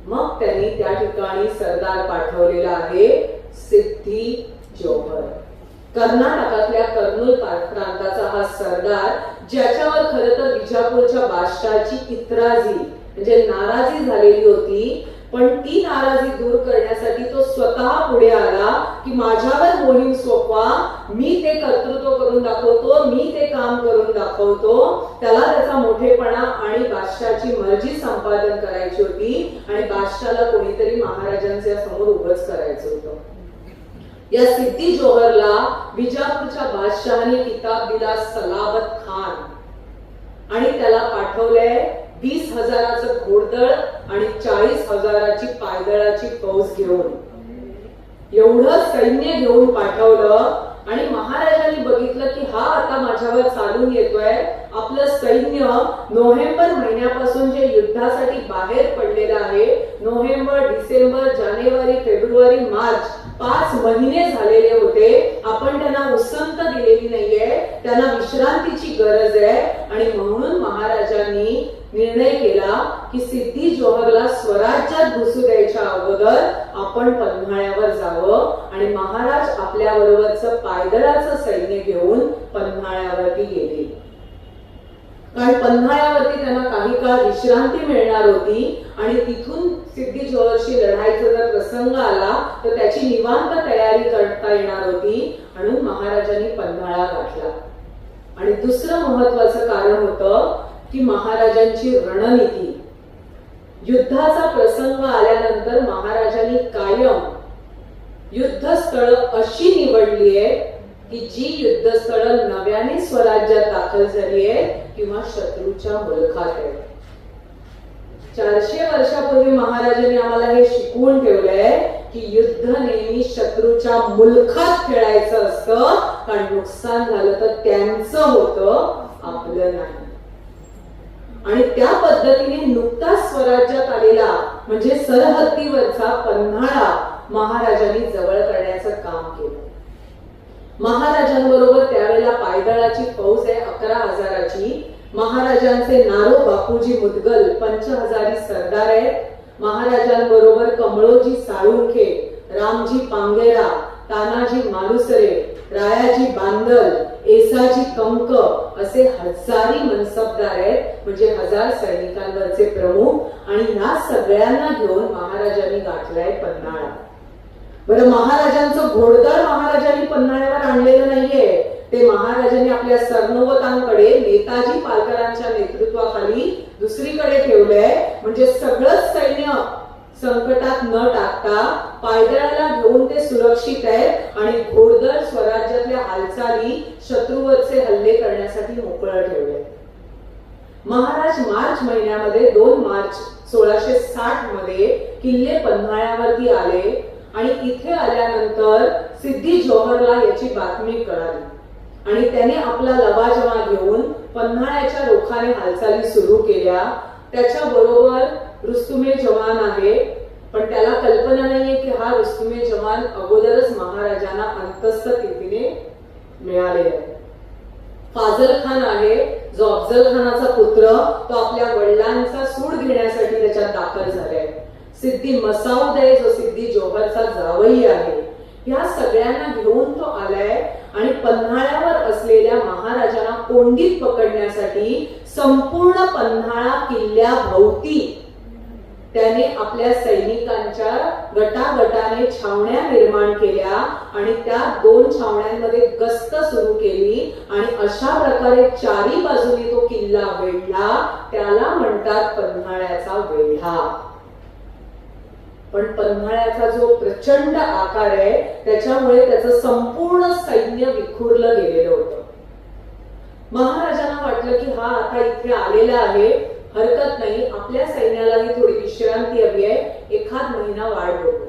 मग त्यांनी त्या ठिकाणी सरदार पाठवलेला आहे सिद्धी जोहर. कर्नाटकातल्या कर्नूल प्रांताचा हा सरदार ज्याच्यावर खरं तर विजापूरच्या बादशाहाची इतराजी म्हणजे नाराजी झालेली होती. पण ती नाराजी दूर करण्यासाठी तो स्वतः पुढे आला की माझ्यावर मोहीम सोपवा, मी ते कर्तृत्व करून दाखवतो, मी ते काम करून दाखवतो. त्याला त्याचा मोठेपणा आणि बादशाहाची मर्जी संपादन करायची होती आणि बादशाहाला कोणीतरी महाराजांच्या समोर उभंच करायचं होतं. या सिद्धी जोहरला विजापूरच्या बादशहाने किताब दिला सलाबत खान आणि त्याला पाठवलंय 20,000चं घोडदळ आणि 40,000ची पायदळाची फौज घेऊन. एवढं सैन्य घेऊन पाठवलं आणि महाराजांनी बघितलं की हा आता माझ्यावर चालून येतोय. आपलं सैन्य नोव्हेंबर महिन्यापासून जे युद्धासाठी बाहेर पडलेलं आहे, नोव्हेंबर, डिसेंबर, जानेवारी, फेब्रुवारी, मार्च 5 महिने झालेले होते. आपण त्यांना उसंत दिलेली नाहीये, त्यांना विश्रांतीची गरज आहे. आणि म्हणून महाराजांनी निर्णय केला की सिद्धी जोहरला स्वराज्यात घुसू द्यायच्या अगोदर आपण पन्हाळ्यावर जावं. आणि महाराज आपल्या बरोबरचं पायदळाचं सैन्य घेऊन पन्हाळ्यावरती गेले. कारण पन्हाळ्यावरती त्यांना काही काळ विश्रांती मिळणार होती आणि तिथून सिद्धी जोहरशी लढाईचा जर प्रसंग आला तर त्याची निवांत तयारी करता येणार होती. म्हणून महाराजांनी पन्हाळा गाठला. आणि दुसरं महत्वाचं कारण होतं की महाराजांची रणनीती. युद्धाचा प्रसंग आल्यानंतर महाराजांनी कायम युद्धस्थळ अशी निवडली आहे की जी युद्धस्थळ नव्याने स्वराज्यात दाखल झाली आहे किंवा शत्रूच्या मुलखात आहे. 400 वर्षापूर्वी महाराजांनी आम्हाला हे शिकवून ठेवलंय की युद्ध नेहमी शत्रूच्या मुलखात खेळायचं असतं, कारण नुकसान झालं तर त्यांचं होतं, आपलं नाही. आणि त्या पद्धतीने नुकताच स्वराज्यात आलेला म्हणजे सरहद्दीवरचा पन्हाळा महाराजांनी जवळ करण्याचं काम केलं. महाराजांबरोबर त्यावेळेला पायदळाची फौज आहे 11,000ची. महाराजांचे नारो बापूजी मुदगल 5,000 सरदार आहेत. महाराजांबरोबर कमळोजी साळुंखे, रामजी पांगेरा, तानाजी मालुसरे, रायाजी बांदल, एसाजी कंक असे हजारी मनसबदार आहेत, म्हणजे 1000 सैनिकांवरचे प्रमुख. आणि ह्या सगळ्यांना घेऊन महाराजांनी गाठलाय पन्हाळा. बरं, महाराजांचं घोडदळ महाराजांनी पन्हाळ्यावर आणलेलं नाहीये, ते महाराजांनी आपल्या सरनोबतांकडे नेताजी पालकरांच्या नेतृत्वाखाली दुसरीकडे ठेवलंय. म्हणजे सगळंच सैन्य संकटात न टाकता पायदळाला घेऊन ते सुरक्षित आहेत आणि घोडदळ स्वराज्यातल्या हालचाली शत्रूवरचे हल्ले करण्यासाठी मोकळं ठेवलंय. महाराज मार्च महिन्यामध्ये 2 मार्च 1660 मध्ये किल्ले पन्हाळ्यावरती आले आणि इथे आल्यानंतर सिद्धी जोहरला याची बातमी कळाली आणि त्याने आपला लवाजमा घेऊन पन्हाळ्याच्या रोखाने हालचाली सुरू केल्या. त्याच्याबरोबर रुस्तुमे जवान आहे, पण त्याला कल्पना नाहीये की हा रुस्तुमे जवान अगोदरच महाराजांना अंतस्थ स्थितीने मिळालेला आहे. फाजल खान आहे, जो अफजल खानाचा पुत्र, तो आपल्या वडिलांचा सूड घेण्यासाठी त्याच्यात दाखल झालाय. सिद्धी मसाऊद आहे, जो सिद्धी जोहरचा जावई आहे. या सगळ्यांना घेऊन तो आलाय आणि पन्हाळ्यावर असलेल्या महाराजांना कोंडीत पकडण्यासाठी संपूर्ण पन्हाळा किल्ल्याभोवती त्याने आपल्या सैनिकांच्या गटागटाने छावण्या निर्माण केल्या आणि त्या 2 छावण्यांमध्ये गस्त सुरू केली आणि अशा प्रकारे चारी बाजूने तो किल्ला वेढला. त्याला म्हणतात पन्हाळ्याचा वेढा. पण पन्हाळ्याचा जो प्रचंड आकार आहे त्याच्यामुळे त्याचं संपूर्ण सैन्य विखुरलं गेलेलं होतं. महाराजांना वाटलं की हा आता इथे आलेला आहे, हरकत नाही, आपल्या सैन्यालाही थोडी विश्रांती हवी आहे, एखाद महिना वाढ बघू.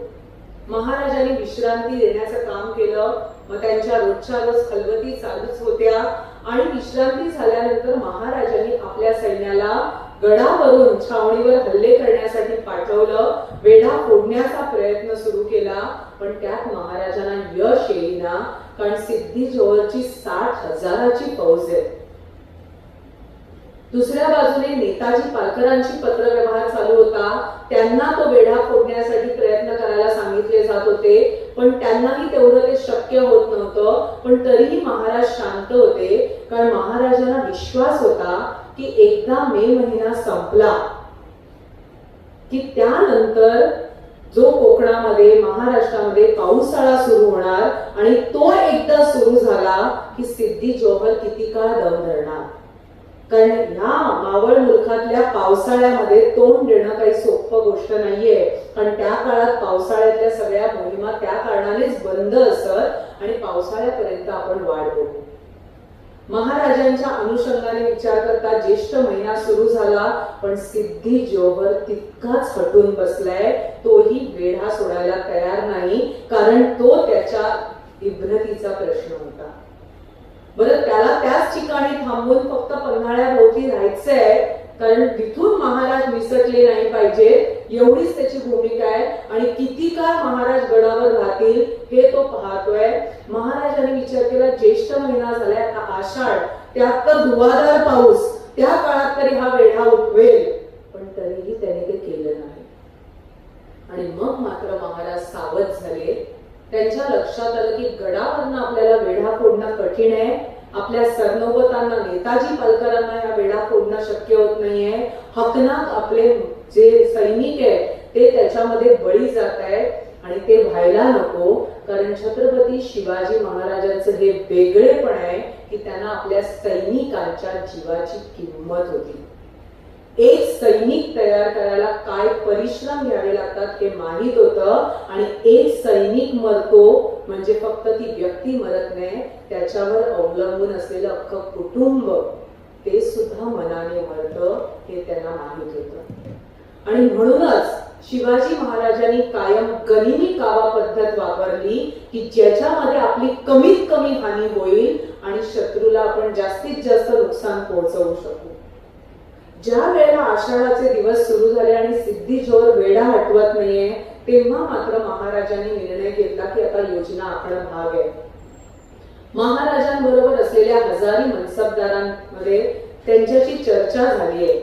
महाराजांनी विश्रांती देण्याचं काम केलं. मग त्यांच्या रोजच्या रोज खलबती चालूच होत्या आणि विश्रांती झाल्यानंतर महाराजांनी आपल्या सैन्याला गडावरून छावणीवर हल्ले करण्यासाठी पाठवलं. वेढा फोडण्याचा प्रयत्न सुरू केला, पण त्यात महाराजांना यश येईना, कारण सिद्धी जोहरची 60,000ची फौज आहे. दुसऱ्या बाजूने नेताजी पालकरांची पत्रव्यवहार चालू होता. त्यांना तो वेढा फोडण्यासाठी प्रयत्न करायला सांगितले जात होते, पण त्यांनाही तेवढं ते शक्य होत नव्हतं. पण तरीही महाराज शांत होते, कारण महाराजांना विश्वास होता की एकदा मे महिना संपला की त्यानंतर जो कोकणामध्ये महाराष्ट्रामध्ये पावसाळा सुरू होणार आणि तो एकदा सुरू झाला की सिद्धी जोहर किती काळ दम धरणार. कारण ह्या मावळ मुलखातल्या पावसाळ्यामध्ये तोंड देणं काही सोपं गोष्ट नाहीये, कारण त्या काळात पावसाळ्यातल्या सगळ्या मोहिमा त्या कारणानेच बंद असत आणि पावसाळ्यापर्यंत आपण वाट बघू. महाराजांच्या अनुषंगाने विचार करता ज्येष्ठ महिना सुरू झाला, पण सिद्धी जोहर तितकाच हटून बसलाय. तोही वेढा सोडायला तयार नाही, कारण तो त्याच्या इब्रतीचा प्रश्न होता. बरं, त्याला त्याच ठिकाणी थांबून फक्त पन्हाळ्याभोवती राहायचंय, कारण तिथून महाराज विसरले नाही पाहिजे, एवढीच त्याची भूमिका आहे. आणि किती काळ महाराज गडावर राहतील हे तो पाहतोय. महाराजांनी विचार केला, ज्येष्ठ महिना झालाय, आता आषाढ, त्यात तर धुवाधार पाऊस, त्या काळात तरी हा वेढा उठवेल, पण तरीही त्याने ते केलं नाही. आणि मग मात्र महाराज सावध झाले. त्यांच्या लक्षात आलं की गडावरनं आपल्याला वेढा फोडणं कठीण आहे. आपल्या सरनोबतांना नेताजी पालकरांना हा वेढा फोडणं शक्य होत नाहीये. हकनात आपले जे सैनिक आहेत ते त्याच्यामध्ये बळी जात आहेत आणि ते व्हायला नको, कारण छत्रपती शिवाजी महाराजांचं हे वेगळेपण आहे की त्यांना आपल्या सैनिकांच्या जीवाची किंमत होती. एक सैनिक तयार करायला काय परिश्रम घ्यावे लागतात हे माहीत होतं. आणि एक सैनिक मरतो म्हणजे फक्त ती व्यक्ती मरत नाही, त्याच्यावर अवलंबून असलेलं अख्खं कुटुंब ते सुद्धा मनाने मरतं हे त्यांना माहीत होतं. आणि म्हणूनच शिवाजी महाराजांनी कायम गनिमी कावा पद्धत वापरली की ज्याच्यामध्ये आपली कमीत कमी हानी होईल आणि शत्रूला आपण जास्तीत जास्त नुकसान पोहोचवू शकू. ज्या वेळेला आषाढाचे दिवस सुरू झाले आणि सिद्धी-जोर वेढा हटवत नाहीये, तेव्हा मात्र महाराजांनी निर्णय घेतला की आता योजना आखणं भाग आहे. महाराजांबरोबर असलेल्या हजारी मनसबदारांमध्ये त्यांच्याशी चर्चा झाली आहे.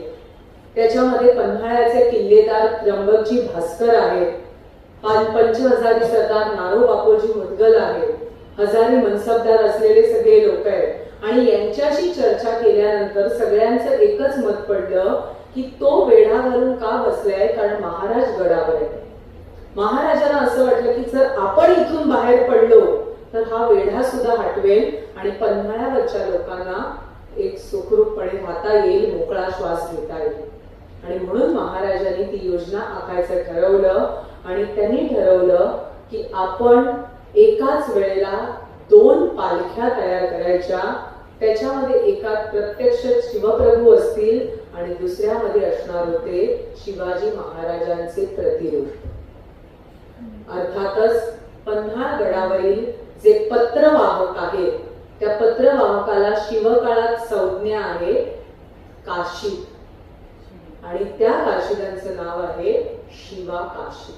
त्याच्यामध्ये पन्हाळ्याचे किल्लेदार त्र्यंबकजी भास्कर आहेत, पंचहजारी सरदार नारो बापूजी मुदगल आहेत, हजारी मनसबदार असलेले सगळे लोक आहेत. आणि यांच्याशी चर्चा केल्यानंतर सगळ्यांचं एकच मत पडलं की तो वेढा घालून का बसलाय, कारण महाराज गडावर आहे. महाराजांना असं वाटलं की जर आपण इथून बाहेर पडलो तर हा वेढा सुद्धा हटवेल आणि पन्हाळ्यावरच्या लोकांना एक सुखरूपपणे राहता येईल, मोकळा श्वास घेता येईल. आणि म्हणून महाराजांनी ती योजना आखायचं ठरवलं. आणि त्यांनी ठरवलं की आपण एकाच वेळेला 2 पालख्या तयार करायच्या. त्याच्यामध्ये एका प्रत्यक्ष शिवप्रभू असतील आणि दुसऱ्यामध्ये असणार होते शिवाजी महाराजांचे प्रतिरूप. अर्थातच पन्हाळगडावरील जे पत्रवाहक आहेत त्या पत्रवाहकाला शिवकाळात संज्ञा आहे काशी, आणि त्या काशीदांचं नाव आहे शिवा काशी.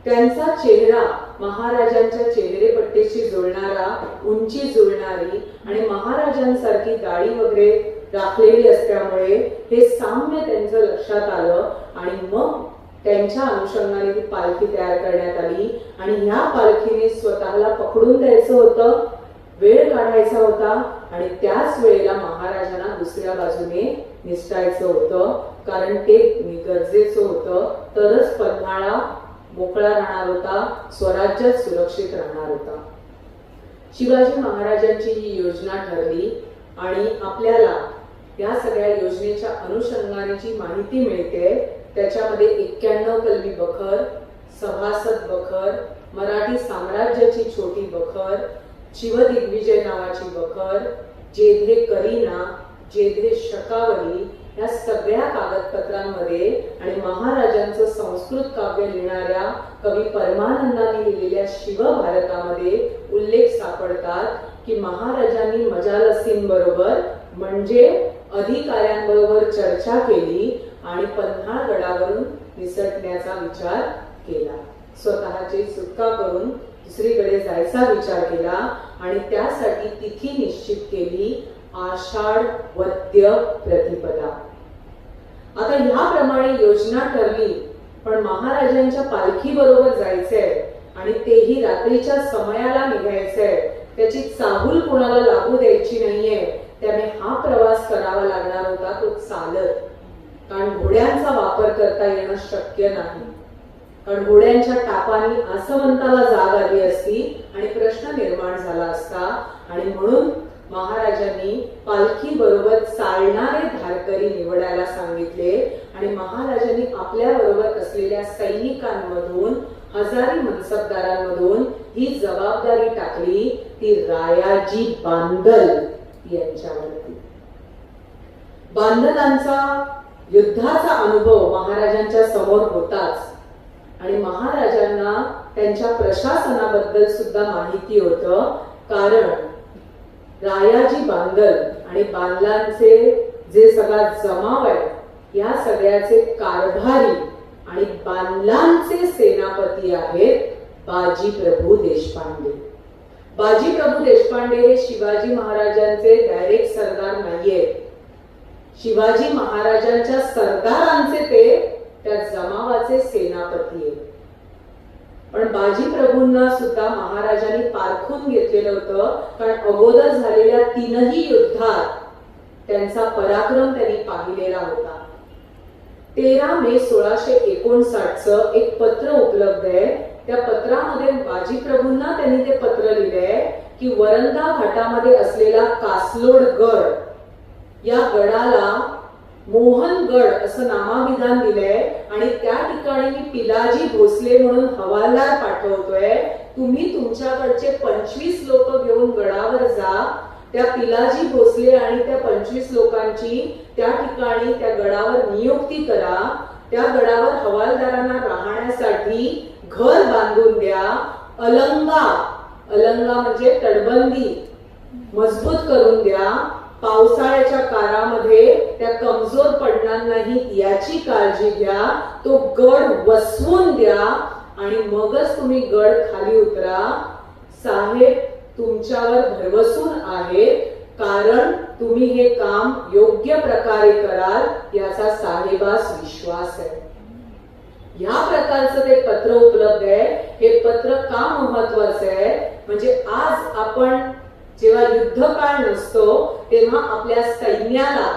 त्यांचा चेहरा महाराजांच्या चेहरेपट्टीशी जुळणारा, उंची जुळणारी आणि महाराजांसारखी दाढी वगैरे राखलेली असल्यामुळे हे साम्य त्यांचं लक्षात आलं. आणि मग त्यांच्या अनुषंगाने ती पालखी तयार करण्यात आली. आणि ह्या पालखीने स्वतःला पकडून द्यायचं होतं, वेळ काढायचा होता आणि त्याच वेळेला महाराजांना दुसऱ्या बाजूने निसटायचं होतं, कारण ते गरजेचं होतं. तरच पन्हाळा मोकळा राहणार होता, स्वराज्यात सुरक्षित राहणार होता. शिवाजी महाराजांची ही योजना ठरली आणि आपल्याला या सगळ्या योजनेच्या अनुषंगाने जी माहिती मिळते त्याच्यामध्ये 91 कलमी बखर, सभासद बखर, मराठी साम्राज्याची छोटी बखर, शिवदिग्विजय नावाची बखर, जेधे करीना, जेधे शकावली या सगळ्या कागदपत्रांमध्ये आणि महाराजांचं संस्कृत काव्य लिहिणाऱ्या कवी परमानंदांनी लिहिलेल्या शिवभारतामध्ये उल्लेख सापडतात की महाराजांनी मजालसींबरोबर म्हणजे अधिकाऱ्यांबरोबर चर्चा केली आणि पन्हाळगडावरून निसटण्याचा विचार केला. स्वतःची सुटका करून दुसरीकडे जायचा विचार केला आणि त्यासाठी तिथी निश्चित केली, आषाढ वद्य प्रतिपदा. आता ह्याप्रमाणे योजना ठरली, पण महाराजांच्या पालखी बरोबर जायचंय आणि तेही रात्रीच्या समयाला निघायचंय. त्याची चाहूल कोणाला लागू द्यायची नाहीये. त्यामुळे हा प्रवास करावा लागणार होता तो चालत, कारण घोड्यांचा वापर करता येणं शक्य नाही. कारण घोड्यांच्या टापांनी आसमंताला जाग आली असती आणि प्रश्न निर्माण झाला असता. आणि म्हणून महाराजांनी पालखी बरोबर चालणारे धारकरी निवडायला सांगितले आणि महाराजांनी आपल्या बरोबर असलेल्या सैनिकांमधून, हजारी मनसबदारांमधून ही जबाबदारी टाकली ती रायाजी बांदल यांच्यावरती. बांदलांचा युद्धाचा अनुभव महाराजांच्या समोर होताच आणि महाराजांना त्यांच्या प्रशासनाबद्दल सुद्धा माहिती होतं, कारण रायाजी बांदल आणि बांदलांचे जे सगळा जमाव आहे या सगळ्याचे कारभारी आणि बांदलांचे सेनापती आहेत बाजीप्रभू देशपांडे. बाजीप्रभू देशपांडे हे शिवाजी महाराजांचे डायरेक्ट सरदार नाहीयेत. शिवाजी महाराजांच्या सरदारांचे ते त्या जमावाचे सेनापती आहेत. पण बाजीप्रभूंना सुद्धा महाराजांनी पारखून घेतलेलं होतं, कारण अगोदर झालेल्या 3ही युद्धात त्यांचा पराक्रम त्यांनी पाहिलेला होता. 13 मे 1659 एक पत्र उपलब्ध आहे त्या पत्रामध्ये बाजी प्रभूंना त्यांनी ते पत्र लिहिलंय की वरंदा घाटामध्ये असलेला कासलोड गड, या गडाला मोहनगड असं नामाभिधान दिलंय आणि त्या ठिकाणी मी पिलाजी भोसले म्हणून हवालदार पाठवतोय. तुम्ही तुमच्याकडचे 25 लोक घेऊन गडावर जा. त्या पिलाजी भोसले आणि त्या 25 लोकांची त्या ठिकाणी त्या गडावर नियुक्ती करा. त्या गडावर हवालदारांना राहण्यासाठी घर बांधून द्या. अलंगा म्हणजे तटबंदी मजबूत करून द्या. पावसाळ्याच्या काळामध्ये त्या कमजोर पडणार नाही याची काळजी घ्या. तो गड वसवून द्या आणि मगच तुम्ही गड खाली उतरा. साहेब तुमच्यावर भरवसून आहेत, कारण तुम्ही हे काम योग्य प्रकारे कराल याचा साहेबास विश्वास आहे. या प्रकारचं ते पत्र उपलब्ध आहे. हे पत्र का महत्वाचं आहे म्हणजे आज आपण जेव्हा युद्धकाळ नसतो तेव्हा आपल्या सैन्याला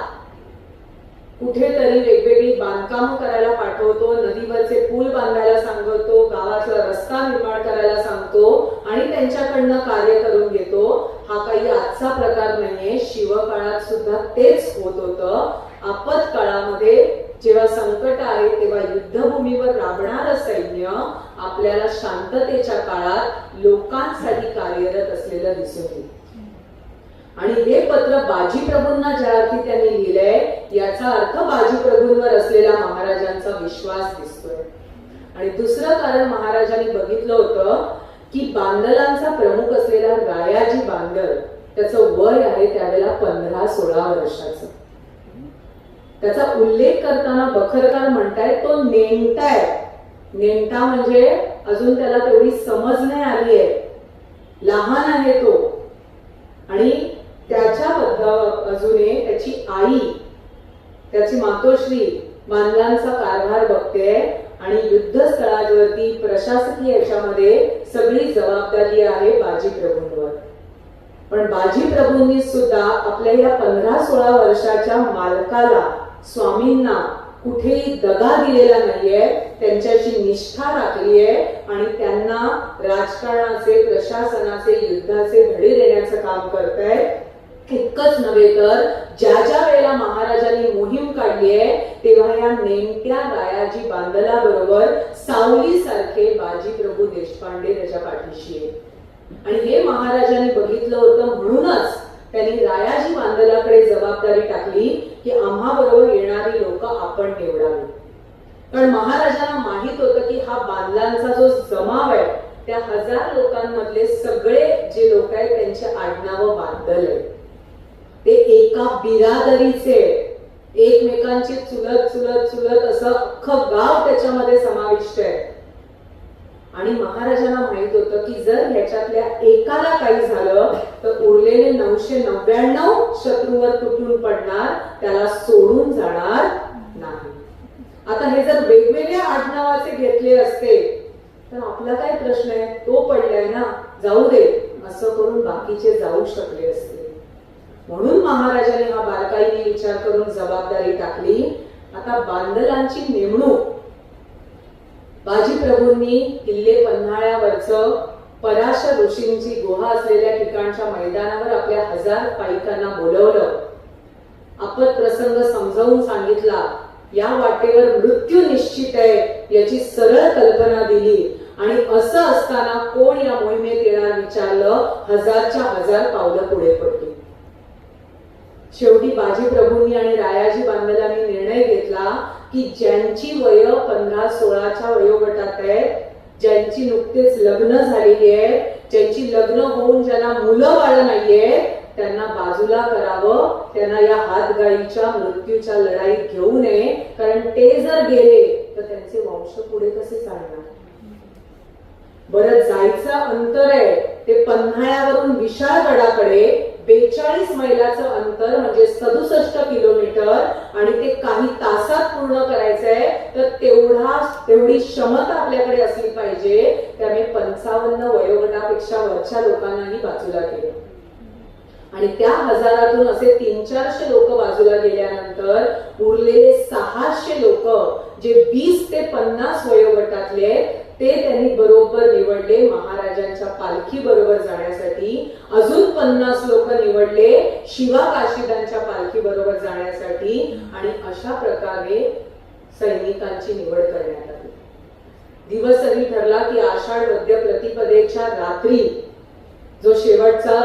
कुठेतरी वेगवेगळी बांधकामं करायला पाठवतो, नदीवरचे पूल बांधायला सांगतो, गावातला रस्ता निर्माण करायला सांगतो आणि त्यांच्याकडनं कार्य करून घेतो. हा काही आजचा प्रकार नाहीये. शिवकाळात सुद्धा तेच होत होतं. आपत्काळामध्ये जेव्हा संकट आहे तेव्हा युद्धभूमीवर राबणारं सैन्य आपल्याला शांततेच्या काळात लोकांसाठी कार्यरत असलेलं दिसून येईल. आणि हे पत्र बाजी प्रभूंना ज्या अर्थी त्यांनी लिहिलंय याचा अर्थ बाजी प्रभूंवर असलेला महाराजांचा विश्वास दिसतोय. आणि दुसरं कारण महाराजांनी बघितलं होतं की बांदलांचा प्रमुख असलेला रायाजी बांदल, त्याचं वय आहे त्यावेळेला 15-16 वर्षाचं. त्याचा उल्लेख करताना बखरकार म्हणतायत तो नेमटा आहे. नेमटा म्हणजे अजून त्याला तेवढी समज नाही आली आहे, लहान आहे तो. आणि त्याच्या बाजूने त्याची आई, त्याची मातोश्री बांधलांचा कारभार बघते आणि युद्धस्थळावरती प्रशासकीय याच्यामध्ये सगळी जबाबदारी आहे बाजी प्रभूंवर. पण बाजी प्रभूंनी सुद्धा आपल्या या 15-16 वर्षाच्या मालकाला, स्वामींना कुठेही दगा दिलेला नाहीये. त्यांच्याशी निष्ठा राखली आहे आणि त्यांना राजकारणाचे, प्रशासनाचे, युद्धाचे धडे देण्याचं काम करतायत. इतकंच नव्हे तर ज्या ज्या वेळेला महाराजांनी मोहीम काढली आहे तेव्हा या नेमक्या रायाजी बांदला बरोबर सावली सारखे बाजी प्रभू देशपांडे त्याच्या पाठीशी आहे. आणि हे महाराजांनी बघितलं होतं म्हणूनच त्यांनी रायाजी बांदलाकडे जबाबदारी टाकली की आम्हा बरोबर येणारी लोक आपण निवडावी. कारण महाराजांना माहित होतं की हा बांदलांचा जो जमाव आहे त्या 1000 लोकांमधले सगळे जे लोक आहेत त्यांचे आडनावं बांदल आहे. ते एका बिरादरीचे, एकमेकांची चुलत चुलत चुलत असं अख्खं गाव त्याच्यामध्ये समाविष्ट आहे. आणि महाराजांना माहित होतं की जर ह्याच्यातल्या एकाला काही झालं तर उरलेले 999 शत्रूवर तुटून पडणार, त्याला सोडून जाणार नाही. आता हे जर वेगवेगळ्या आडनावाचे घेतले असते तर आपला काय प्रश्न आहे, तो पडलाय ना, जाऊ दे असं करून बाकीचे जाऊ शकले असते. म्हणून महाराजांनी हा बारकाईने विचार करून जबाबदारी टाकली. आता बांदलांची नेमणूक बाजी प्रभूंनी किल्ले पन्हाळ्यावरचं पराशर ऋषींची गुहा असलेल्या ठिकाणच्या मैदानावर आपल्या 1000 पाईकांना बोलवलं. आपत प्रसंग समजावून सांगितला. या वाटेवर मृत्यू निश्चित आहे याची सरळ कल्पना दिली. आणि असं असताना कोण या मोहिमेत येणार विचारलं. 1000च्या 1000 पावलं पुढे पडली. शेवटी बाजी प्रभूंनी आणि रायाजी बांदलांनी निर्णय घेतला की ज्यांची वय 15-16च्या वयोगटात आहेत, ज्यांची नुकतेच लग्न झालेली आहे, ज्यांची लग्न होऊन ज्यांना मुलं बाळ नाहीये, त्यांना बाजूला करावं. त्यांना या हातगाईच्या मृत्यूच्या लढाईत घेऊ नये. कारण ते जर गेले तर त्यांचे वंश पुढे कसे चालणार. बरं, जायचं अंतर आहे ते पन्हाळ्यावरून विशाळगडाकडे 42 मैलाचं अंतर म्हणजे 67 किलोमीटर. आणि ते काही तासात पूर्ण करायचंय तर तेवढी क्षमता आपल्याकडे असली पाहिजे. त्यामुळे 55 वयोगटापेक्षा वरच्या लोकांनाही बाजूला केलं. आणि त्या 1000तून असे 300-400 लोक बाजूला गेल्यानंतर उरलेले 600 लोक जे 20 ते 50 वयोगटातले ते त्यांनी बरोबर निवडले महाराजांच्या पालखी बरोबर जाण्यासाठी. अजून 50 लोक निवडले शिवा काशीदांच्या पालखी बरोबर जाण्यासाठी. आणि अशा प्रकारे सैनिकांची निवड करण्यात आली. दिवसही ठरला की आषाढ वद्य प्रतिपदेच्या रात्री जो शेवटचा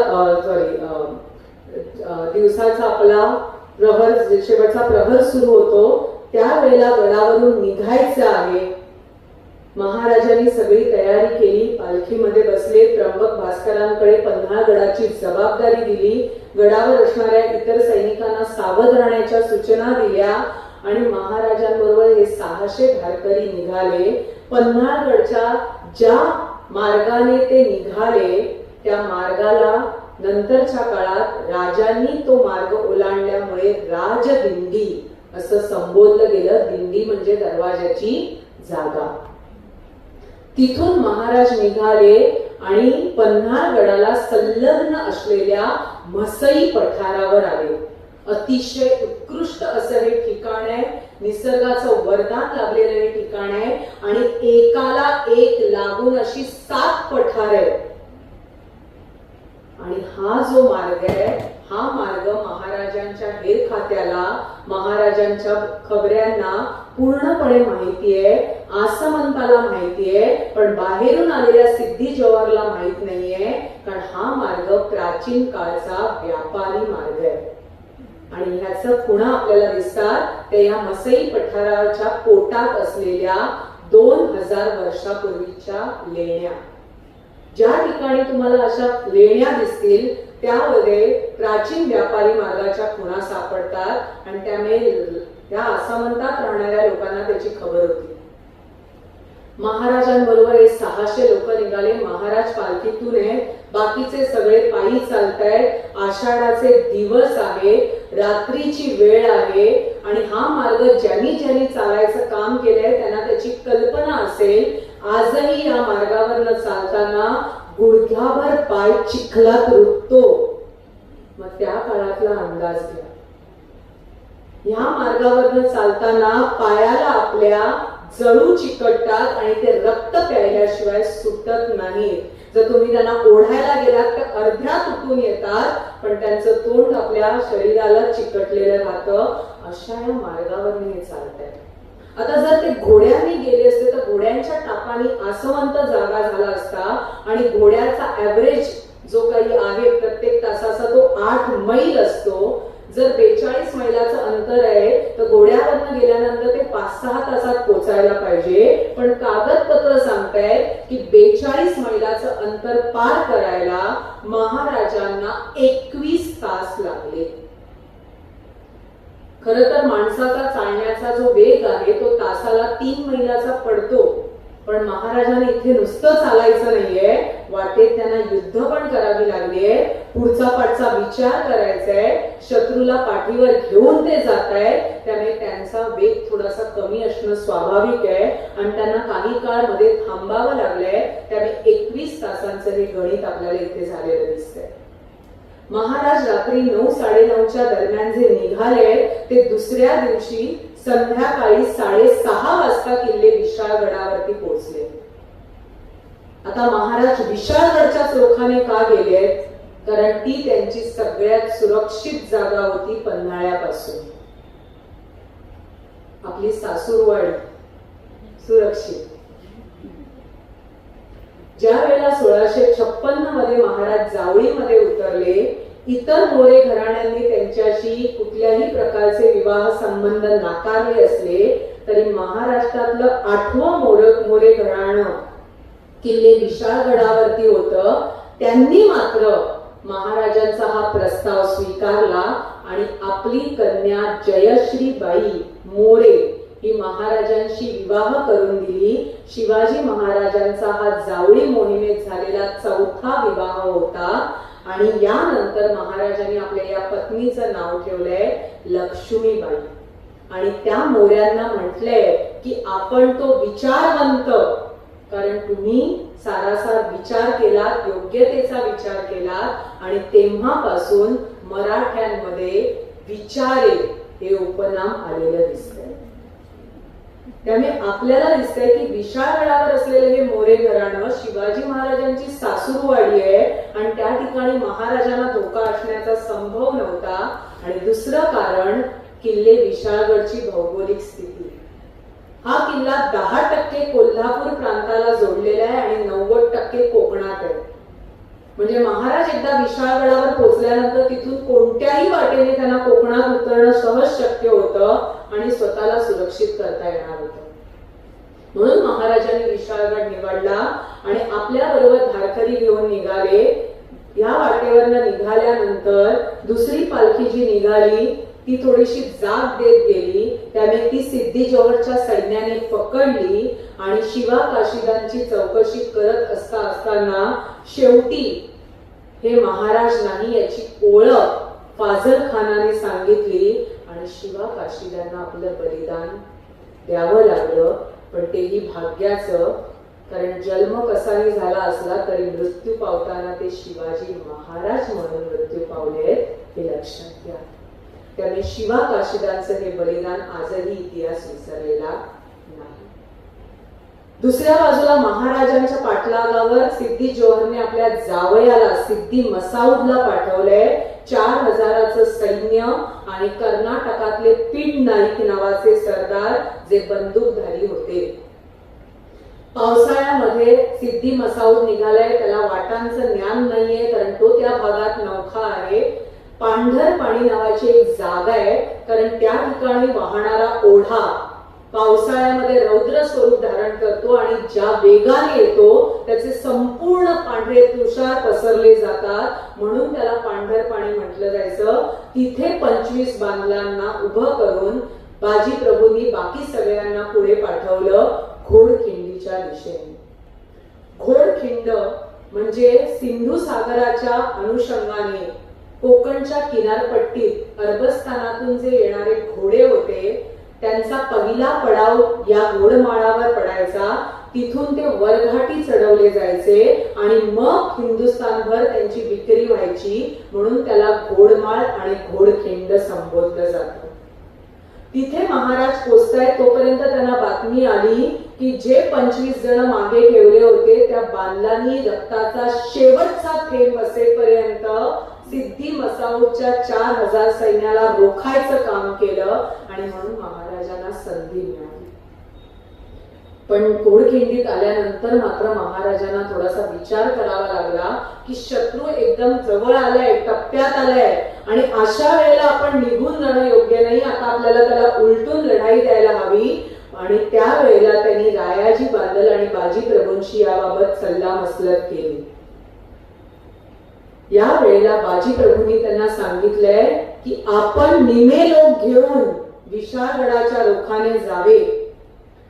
दिवसाचा आपला प्रहर, शेवटचा प्रहर सुरू होतो, त्यावेळेला गडावरून निघायचं आहे. महाराजांनी सगळी तयारी केली. पालखीमध्ये बसले. त्र्यंबक भास्करांकडे पन्हाळगडाची जबाबदारी दिली. गडावर असणाऱ्या इतर सैनिकांना सावध राहण्याच्या सूचना दिल्या आणि महाराजांबरोबर हे 600 धारकरी निघाले. पन्हाळगडच्या ज्या मार्गाने ते निघाले त्या मार्गाला नंतरच्या काळात राजांनी तो मार्ग ओलांडल्यामुळे राजदिंडी असं संबोधलं गेलं. दिंडी म्हणजे दरवाजाची जागा. तिथून महाराज निघाले आणि पन्हाळगडाला संलग्न असलेल्या म्हसई पठारावर आले. अतिशय उत्कृष्ट असं हे ठिकाण आहे. निसर्गाचं वरदान लाभलेलं हे ठिकाण आहे आणि एकाला एक लागून अशी 7 पठार आहेत. आणि हा जो मार्ग आहे, हा मार्ग महाराजांच्या हेर खात्याला, महाराजांच्या खबऱ्यांना पूर्णपणे माहिती आहे. आसमंताला माहिती आहे, पण बाहेरून आलेल्या सिद्धी जवाहरला माहित नाहीये. कारण हा मार्ग प्राचीन काळचा व्यापारी मार्ग आहे. आणि ह्याचं खुणा आपल्याला दिसतात ते या मसई पठाराच्या पोटात असलेल्या 2000 वर्षापूर्वीच्या लेण्या. ज्या ठिकाणी तुम्हाला अशा लेण्या दिसतील त्यामध्ये प्राचीन व्यापारी मार्गाच्या खुणा सापडतात आणि त्यामुळे त्या आसामंतात राहणाऱ्या लोकांना त्याची खबर होती. महाराजांबरोबर हे 600 लोक निघाले. महाराज पालखीतून आहे, बाकीचे सगळे पायी चालतायत. आषाढाचे दिवस आहे, रात्रीची वेळ आहे आणि हा मार्ग ज्यांनी ज्यांनी चालायचं काम केलंय त्यांना त्याची कल्पना असेल. आजही या मार्गावरनं चालताना गुडघ्याभर पाय चिखलात रुततो. मग त्या काळातला अंदाज घ्या. या मार्गावरनं चालताना पायाला आपल्या जळू चिकटतात आणि ते रक्त प्यायल्याशिवाय सुटत नाहीत. जर तुम्ही त्यांना ओढायला गेलात तर अर्ध्या तुटून येतात, पण त्यांचं तोंड आपल्या शरीराला चिकटलेलं राहतं. अशा या मार्गावर हे चालतायत. आता जर ते घोड्यांनी गेले असते तर घोड्यांच्या टापाने आसवंत जागा झाला असता आणि घोड्याचा ऍव्हरेज जो काही आहे प्रत्येक तासाचा तो 8 मैल असतो. जर 42 मैलाचं अंतर आहे तर घोड्यावरनं गेल्यानंतर ते 5-6 तासात पोचायला पाहिजे. पण कागदपत्र सांगतायत की 42 मैलाचं अंतर पार करायला महाराजांना 21 तास लागले. खर तर माणसाचा चालण्याचा जो वेग आहे तो तासाला 3 मैलाचा पडतो. पण महाराजांना इथे नुसतं चालायचं नाहीये, वाटेत त्यांना युद्ध पण करावी लागलीये. पुढचा पाठचा विचार करायचा आहे. शत्रूला पाठीवर घेऊन ते जात आहेत, त्यामुळे त्यांचा वेग थोडासा कमी असणं स्वाभाविक आहे आणि त्यांना काही काळ मध्ये थांबावं लागलंय. त्यामुळे 21 तासांचं हे गणित आपल्याला इथे झालेलं दिसतंय. महाराज रात्री 9-9:30च्या दरम्यान जे निघाले ते दुसऱ्या दिवशी संध्याकाळी 6:30 वाजता किल्ले विशाळगडावरती पोहोचले. आता महाराज विशाळगडच्या चोखाने का गेले? कारण ती त्यांची सगळ्यात सुरक्षित जागा होती पन्हाळ्यापासून. आपली सासूरवाडी सुरक्षित. ज्या वेळेला 1656 मध्ये महाराज जावळीमध्ये उतरले, इतर मोरे घराण्यांनी त्यांच्याशी कुठल्याही प्रकारचे विवाह संबंध नाकारले असले तरी महाराष्ट्रातलं 8वं मोरे घराणं किल्ले विशाळगडावरती होतं. त्यांनी मात्र महाराजांचा हा प्रस्ताव स्वीकारला आणि आपली कन्या जयश्रीबाई मोरे ही महाराजांशी विवाह करून दिली. शिवाजी महाराजांचा हा जावळी मोहिमेत झालेला 4था विवाह होता आणि यानंतर महाराजांनी आपल्या या पत्नीचं नाव ठेवलंय लक्ष्मीबाई. आणि त्या मोऱ्यांना म्हटलंय की आपण तो विचारवंत, कारण तुम्ही सारासार विचार केलात, योग्यतेचा विचार केलात आणि तेव्हापासून मराठ्यांमध्ये विचारे हे उपनाम आलेलं दिसतंय. त्यामुळे आपल्याला दिसतंय की विशाळगडावर असलेले हे मोरे घराणं शिवाजी महाराजांची सासूरवाडी आहे आणि त्या ठिकाणी महाराजांना धोका असण्याचा संभव नव्हता. आणि दुसरं कारण किल्ले विशाळगडची भौगोलिक स्थिती. हा किल्ला 10% कोल्हापूर प्रांताला जोडलेला आहे आणि 90% कोकणात आहे. म्हणजे महाराज एकदा विशाळगडावर पोहोचल्यानंतर तिथून कोणत्याही वाटेने त्यांना कोकणात उतरणं सहज शक्य होतं आणि स्वतःला सुरक्षित करता येणार होतं. म्हणून महाराजांनी विशाळगड निवडला आणि आपल्या बरोबर धारकरी घेऊन निघाले. या वाटेवरनं निघाल्यानंतर दुसरी पालखी जी निघाली ती थोडीशी जाग देत गेली. त्याने ती सिद्धी जोहरच्या सैन्याने पकडली आणि शिवा काशीदांची चौकशी करत असताना शेवटी हे महाराज नाही याची ओळख फाजल खानाने सांगितली आणि शिवा काशीदांना आपलं बलिदान द्यावं लागलं. पण तेही भाग्याचं, कारण जन्म कसाही झाला असला तरी मृत्यू पावताना ते शिवाजी महाराज म्हणून मृत्यू पावले हे लक्षात घ्या. त्याने शिवा काशीदांचं हे बलिदान आजही इतिहास विसरलेला नाही. दुसऱ्या बाजूला महाराजांच्या पाठलागावर सिद्धी जोहरने आपल्या जावयाला सिद्धी मसाऊदला पाठवलंय. 4000चं सैन्य आणि कर्नाटकातले पिंड नाईक नावाचे सरदार जे बंदूकधारी होते. पावसाळ्यामध्ये सिद्धी मसाऊद निघालाय. त्याला वाटांचं ज्ञान नाहीये कारण तो त्या भागात नौखा आहे. पांढर पाणी नावाची एक जागा आहे कारण त्या ठिकाणी वाहणारा ओढा पावसाळ्यामध्ये रौद्र स्वरूप धारण करतो आणि ज्या वेगाने येतो त्याचे संपूर्ण पांढरे तुषार पसरले जातात. म्हणून त्याला पांढर पाणी म्हटलं जायचं. तिथे 25 बांधलांना उभं करून बाजी प्रभूंनी बाकी सगळ्यांना पुढे पाठवलं घोडखिंडीच्या दिशेने. घोडखिंड म्हणजे सिंधू सागराच्या अनुषंगाने कोकणच्या किनारपट्टीत अरबस्थानातून जे येणारे घोडे होते त्यांचा पहिला पडाव या घोडमाळावर पडायचा. तिथून ते वरघाटी चढवले जायचे आणि मग हिंदुस्थानभर त्यांची विक्री व्हायची. म्हणून त्याला घोडमाळ आणि घोडखिंड संबोधलं जातं. तिथे महाराज पोचतायत तोपर्यंत त्यांना बातमी आली की जे 25 जण मागे ठेवले होते त्या बांधलांनी रक्ताचा शेवटचा थेंब असेपर्यंत सिद्धी मसाऊदच्या 4000 सैन्याला रोखायचं काम केलं आणि म्हणून महाराजांना संधी मिळाली. पण घोडखिंडीत आल्यानंतर मात्र महाराजांना थोडासा विचार करावा लागला की शत्रू एकदम जवळ आलाय, टप्प्यात आलाय आणि अशा वेळेला आपण निघून जाणं योग्य नाही. आता आपल्याला त्याला उलटून लढाई द्यायला हवी. आणि त्यावेळेला त्यांनी रायाजी बांदल आणि बाजी प्रभूंशी याबाबत सल्लामसलत केली. या वेळेला बाजी प्रभूंनी त्यांना सांगितलंय की आपण निमे लोक घेऊन विशाळगडाच्या रोखाने जावे.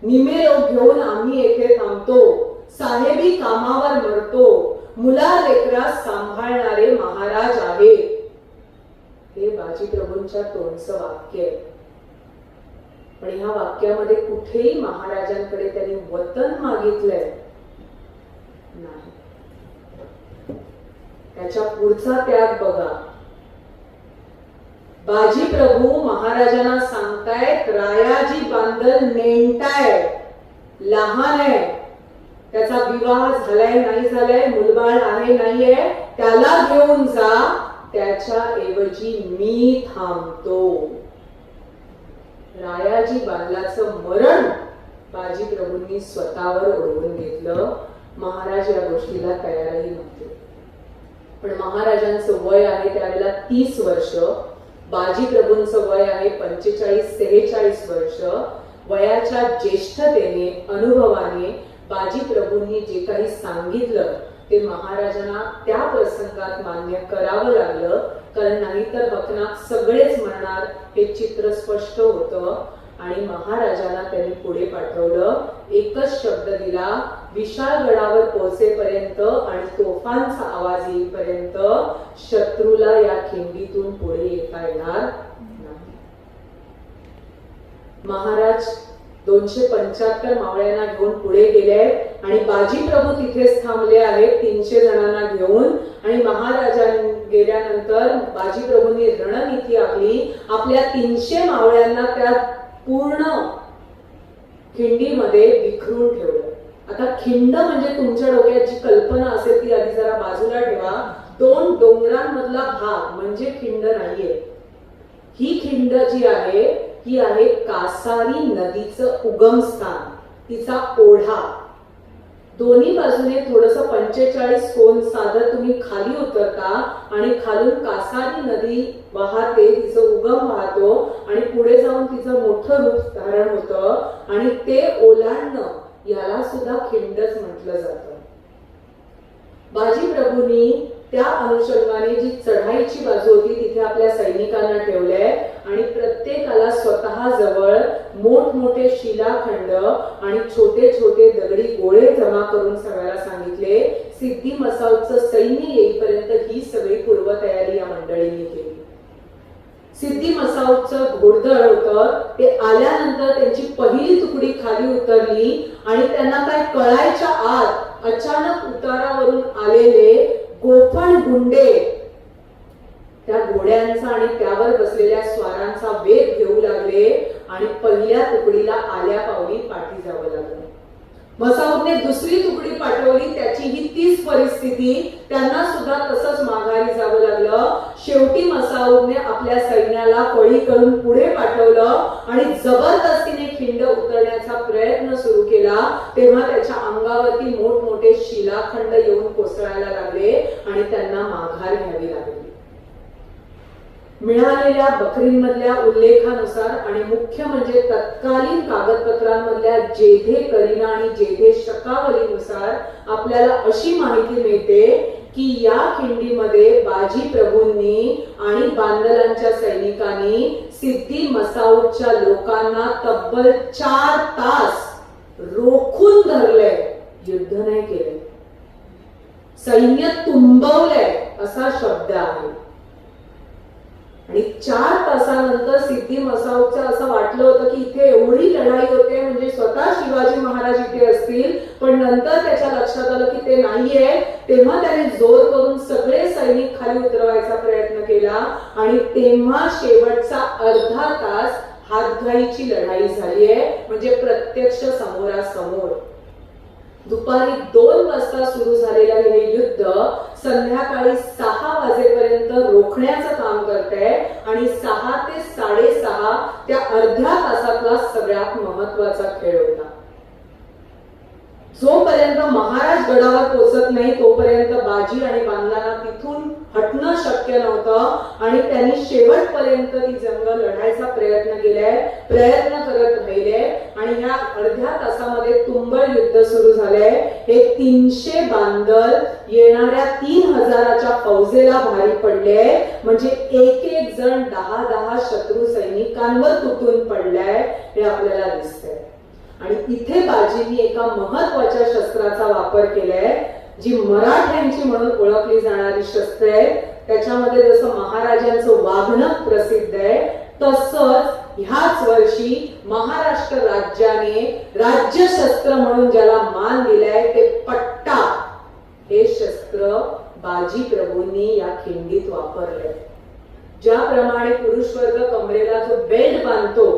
निमे लोक घेऊन आम्ही येथे थांबतो. साहेबी कामावर मरतो. मुला लेकरा सांभाळणारे महाराज आहे. हे बाजी प्रभूंच्या तोंडचं वाक्य आहे. पण ह्या वाक्यामध्ये कुठेही महाराजांकडे त्यांनी वतन मागितलंय नाही. त्याच्या पुढचा त्याग बघा. बाजी प्रभू महाराजांना सांगतायत रायाजी बांदल नेंटाय, लहान आहे, त्याचा विवाह झालाय नाही झालाय, मुलबाळ आहे नाहीये, त्याला घेऊन जा. त्याच्या ऐवजी मी थांबतो. रायाजी बांदलाचं मरण बाजी प्रभूंनी स्वतःवर ओढवून घेतलं. महाराज या गोष्टीला तयारही नव्हते. पण महाराजांचं वय आहे त्यावेळेला 30 वर्ष. बाजी प्रभूंचं वय आहे 45-46 वर्ष. वयाच्या ज्येष्ठतेने अनुभवाने बाजी प्रभूंनी जे काही सांगितलं ते महाराजांना त्या प्रसंगात मान्य करावं लागलं. कारण नाहीतर हकनाक सगळेच म्हणणार हे चित्र स्पष्ट होतं. आणि महाराजांना त्यांनी पुढे पाठवलं. एकच शब्द दिला, विशाळगडावर पोहोचेपर्यंत आणि तोफांचा आवाज येईपर्यंत शत्रूला या खिंडीतून पुढे येता येणार नाही. महाराज 275 मावळ्यांना घेऊन पुढे गेले आणि बाजी प्रभू तिथेच थांबले आहेत 300 जणांना घेऊन. आणि महाराजां गेल्यानंतर बाजी प्रभूंनी रणनीती आखली. आपल्या 300 मावळ्यांना त्या पूर्ण खिंडीमध्ये विखरून ठेवलं. आता खिंड म्हणजे तुमच्या डोक्यात जी कल्पना असेल ती आधी जरा बाजूला ठेवा. 2 डोंगरांमधला भाग म्हणजे खिंड नाहीये. ही खिंड जी आहे ही आहे कासारी नदीचं उगमस्थान, तिचा ओढा. दोन्ही बाजूने थोडस 45 कोन साधत तुम्ही खाली उतरता आणि खालून कासारी नदी वाहते, तिचं उगम वाहतो आणि पुढे जाऊन तिचं मोठं रूप धारण होतं आणि ते ओलांडणं याला सुद्धा खिंडच म्हटलं जातं. बाजी प्रभूंनी त्या अनुषंगाने जी चढाईची बाजू होती तिथे आपल्या सैनिकांना ठेवलंय आणि प्रत्येकाला स्वतः जवळ मोठमोठे शिलाखंड आणि छोटे छोटे दगडी गोळे जमा करून सगळ्याला सांगितले. सिद्धी मसाऊदचं सैन्य येईपर्यंत ही सगळी पूर्वतयारी या मंडळींनी केली. सिद्धी मसाऊदचं घोडदळ होतं, ते आल्यानंतर त्यांची पहिली तुकडी खाली उतरली आणि त्यांना काय कळायच्या आत अचानक उतारावरून आलेले गोफण गुंडे त्या घोड्यांचा आणि त्यावर बसलेल्या स्वारांचा वेग घेऊ लागले आणि पहिल्या तुकडीला आल्या पावली पाठी जावं लागलं. मसाऊदने दुसरी तुकडी पाठवली, त्याचीही तीच परिस्थिती, त्यांना सुद्धा तसंच माघारी जावं लागलं. शेवटी मसाऊदने आपल्या सैन्याला फळी करून पुढे पाठवलं आणि जबरदस्तीने खिंड उतरण्याचा प्रयत्न सुरू केला. तेव्हा त्याच्या अंगावरती मोठमोठे शिलाखंड येऊन कोसळायला लागले आणि त्यांना माघार घ्यावी लागली. मिळालेल्या बकरींमधल्या उल्लेखानुसार आणि मुख्य म्हणजे तत्कालीन कागदपत्रांमधल्या जेधे करीना आणि जेधे शकावलीनुसार आपल्याला अशी माहिती मिळते की या खिंडीमध्ये बाजी प्रभूंनी आणि बांदलांच्या सैनिकांनी सिद्धी मसाऊदच्या लोकांना तब्बल 4 तास रोखून धरले, युद्ध नाही केले. सैन्य तुंबवलंय असा शब्द आहे. आणि 4 तासानंतर सिद्धी मसाऊदचं असं वाटलं होतं की इथे एवढी लढाई होते म्हणजे स्वतः शिवाजी महाराज इथे असतील, पण नंतर त्याच्या लक्षात आलं की ते नाहीये. तेव्हा त्याने जोर करून सगळे सैनिक खाली उतरवायचा प्रयत्न केला आणि तेव्हा शेवटचा अर्धा तास हातघाईची लढाई झाली आहे, म्हणजे प्रत्यक्ष समोरासमोर. दुपारी 2 वाजता सुरू झालेलं हे युद्ध संध्याकाळी 6 वाजेपर्यंत रोखण्याचं काम करतंय आणि 6 ते 6:30 त्या अर्ध्या तासातला सगळ्यात महत्वाचा खेळ होता. जोपर्यंत महाराज गडावर पोहोचत नाही तोपर्यंत बाजी आणि बांदलांना तिथून हटणं शक्य नव्हतं आणि त्यांनी शेवटपर्यंत ती जंग लढायचा प्रयत्न केलाय, प्रयत्न करत राहिले आणि ह्या अर्ध्या तासामध्ये तुंबळ युद्ध सुरू झालंय. हे 300 बांदल येणाऱ्या 3000च्या फौजेला भारी पडले, म्हणजे एक जण 10 शत्रू सैनिकांवर तुटून पडलाय हे आपल्याला दिसतंय. आणि इथे बाजींनी एका महत्वाच्या शस्त्राचा वापर केलाय, जी मराठ्यांची म्हणून ओळखली जाणारी शस्त्र आहे. त्याच्यामध्ये जसं महाराजांचं वाघनख प्रसिद्ध आहे, तसंच ह्याच वर्षी महाराष्ट्र राज्याने राज्य शस्त्र म्हणून ज्याला मान दिलाय ते पट्टा, हे शस्त्र बाजी प्रभूंनी या खिंडीत वापरले. ज्याप्रमाणे पुरुष वर्ग कमरेला जो बेल्ट बांधतो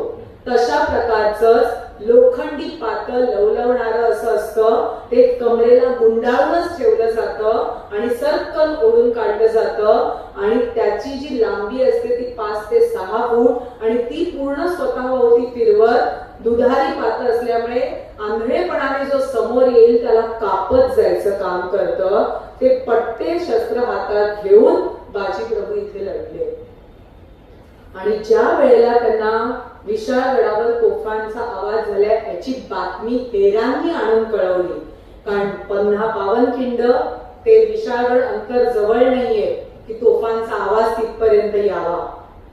तशा प्रकारच लोखंडी पातळ लवलवणारं असं असतं, ते कमरेला गुंडाळूनच ठेवलं जातं आणि सरकन ओढून काढलं जातं आणि त्याची जी लांबी असते ती 5 ते 6 फूट आणि ती पूर्ण स्वतःभोवती फिरवत दुधारी पातळ असल्यामुळे आंधळेपणाने जो समोर येईल त्याला कापत जायचं काम करतं. ते पट्टे शस्त्र हातात घेऊन बाजी प्रभू इथे लढले आणि ज्या वेळेला त्यांना विशाळगडावर तोफांचा आवाज झाला याची बातमी हेरांनी आणून कळवली, कारण पन्हा पावनखिंड ते विशाळगड अंतर जवळ नाहीये की तोफांचा आवाज तिथपर्यंत यावा.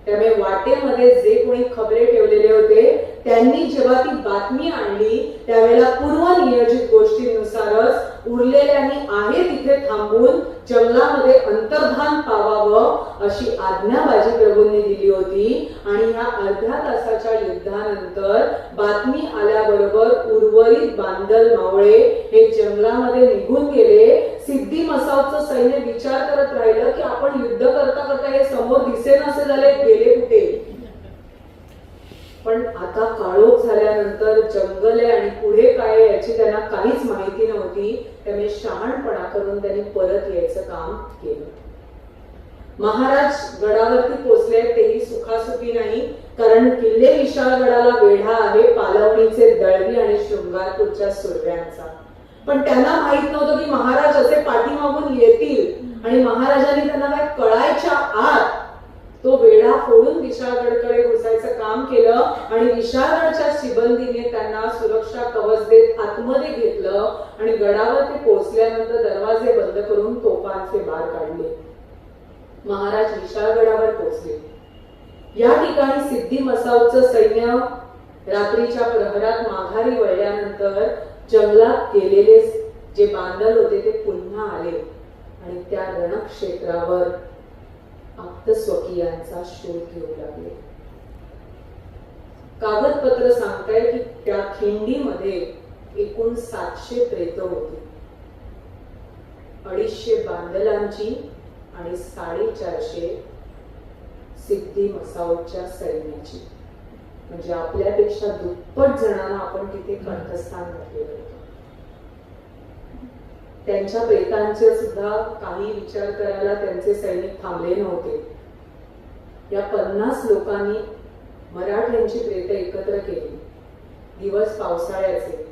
त्यामुळे वाटेमध्ये जे कोणी खबरे ठेवलेले होते त्यांनी जेव्हा ती बातमी आणली त्यावेळेला पूर्वनियोजित गोष्टींनुसारच उरलेल्यांनी आहे तिथे थांबून जंगलामध्ये अंतर्धान पावावं अशी आज्ञा बाजी प्रभूंनी दिली होती. आणि ह्या अर्ध्या तासाच्या युद्धानंतर बातमी आल्याबरोबर उर्वरित बांदल मावळे हे जंगलामध्ये निघून गेले. सिद्धी मसाऊदचं सैन्य विचार करत राहिलं की आपण युद्ध करता करता हे समोर दिसेनासे झाले, गेले कुठे. पण आता काळोख झाल्यानंतर जंगल आहे आणि पुढे काय आहे याची त्यांना काहीच माहिती नव्हती. त्यामुळे शहाणपणा करून त्यांनी परत यायचं काम केलं. महाराज गडावरती पोहोचले, तेही सुखासुखी नाही, कारण किल्ले विशाळगडाला वेढा आहे पालवणीचे दळवी आणि शृंगारपूरच्या सुरव्यांचा. पण त्यांना माहित नव्हतं की महाराज असे पाठीमागून येतील आणि महाराजांनी त्यांना काय कळायच्या आत तो वेढा फोडून विशाळगडकडे घुसायचं काम केलं आणि विशाळगडच्या सिबंदीने त्यांना सुरक्षा कवच देत आतमध्ये घेतलं आणि गडावर ते पोहोचल्यानंतर दरवाजे बंद करून तोफांचे बार काढले. महाराज विशाळगडावर पोहोचले. या ठिकाणी सिद्धी मसाऊदचं सैन्य रात्रीच्या प्रहरात माघारी वळल्यानंतर जंगलात गेलेले जे बांधल होते ते पुन्हा आले आणि त्या रणक्षेत्रावर आप्तस्वकीयांचा शोध घेऊ लागले. कागदपत्र सांगताय की त्या खिंडीमध्ये एकूण 700 प्रेत होती, 250 बांदलांची आणि 450 सिद्धी मसाऊदच्या सैन्याची. म्हणजे आपल्यापेक्षा दुप्पट जणांना आपण तिथे कंठस्थान घातलेलं होतं. त्यांच्या प्रेतांचे सुद्धा काही विचार करायला त्यांचे सैनिक थांबले नव्हते. या 50 लोकांनी मराठ्यांची प्रेत एकत्र केली. दिवस पावसाळ्याचे.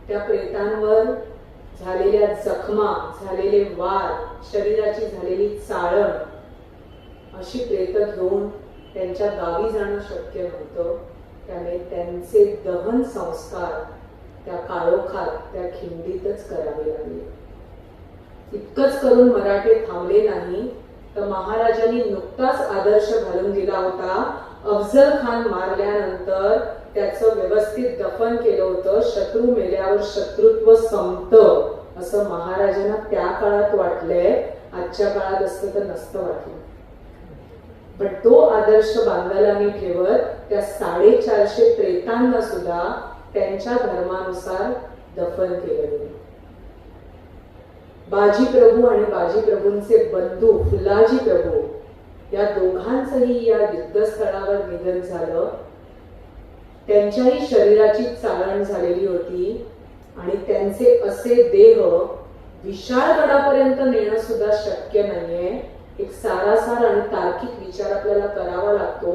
त्या प्रेतांवर झालेल्या जखमा, झालेले वार, शरीराची झालेली चाळण अशी प्रेत घेऊन त्यांच्या गावी जाणं शक्य नव्हतं. त्यामुळे त्यांचे दहन संस्कार त्या काळोखात त्या खिंडीतच करावे लागले. इतकंच करून मराठे थांबले नाही तर महाराजांनी नुकताच आदर्श घालून दिला होता. अफजल खान मारल्यानंतर त्याचं व्यवस्थित दफन केलं होतं. शत्रू मेल्यावर शत्रुत्व संपतं असं महाराजांना त्या काळात वाटलंय. आजच्या काळात असतं तर नसतं वाटलं. पण तो आदर्श बांधलांनी ठेवत त्या 450 प्रेतांना सुद्धा त्यांच्या धर्मानुसार दफन केलं गेलं. बाजी प्रभू आणि बाजी प्रभूंचे बंधू फुलाजी प्रभू या दोघांचंही या युद्धस्थळावर निधन झालं. त्यांच्याही शरीराची चाळण झालेली होती आणि त्यांचे असे देह विशाळगडापर्यंत नेणं सुद्धा शक्य नाहीये. एक सारासार आणि तार्किक विचार आपल्याला करावा लागतो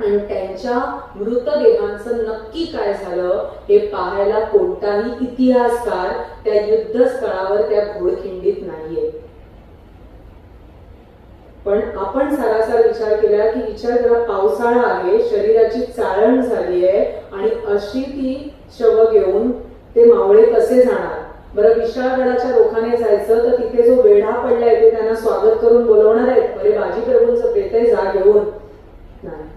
आणि त्यांच्या मृतदेहांचं नक्की काय झालं हे पाहायला कोणताही इतिहासकार त्या युद्धस्थळावर त्या घोडखिंडीत नाहीये. पण आपण सारासार विचार केला की विचार करा, पावसाळा आहे, शरीराची चाळण झाली आहे आणि अशी ती शव घेऊन ते मावळे कसे जाणार? बरं, विशाळगडाच्या रोखाने जायचं तर तिथे जो वेढा पडलाय ते त्यांना स्वागत करून बोलवणार आहेत. बरे, बाजी प्रभूंचं प्रेत आहे, जा घेऊन. नाही,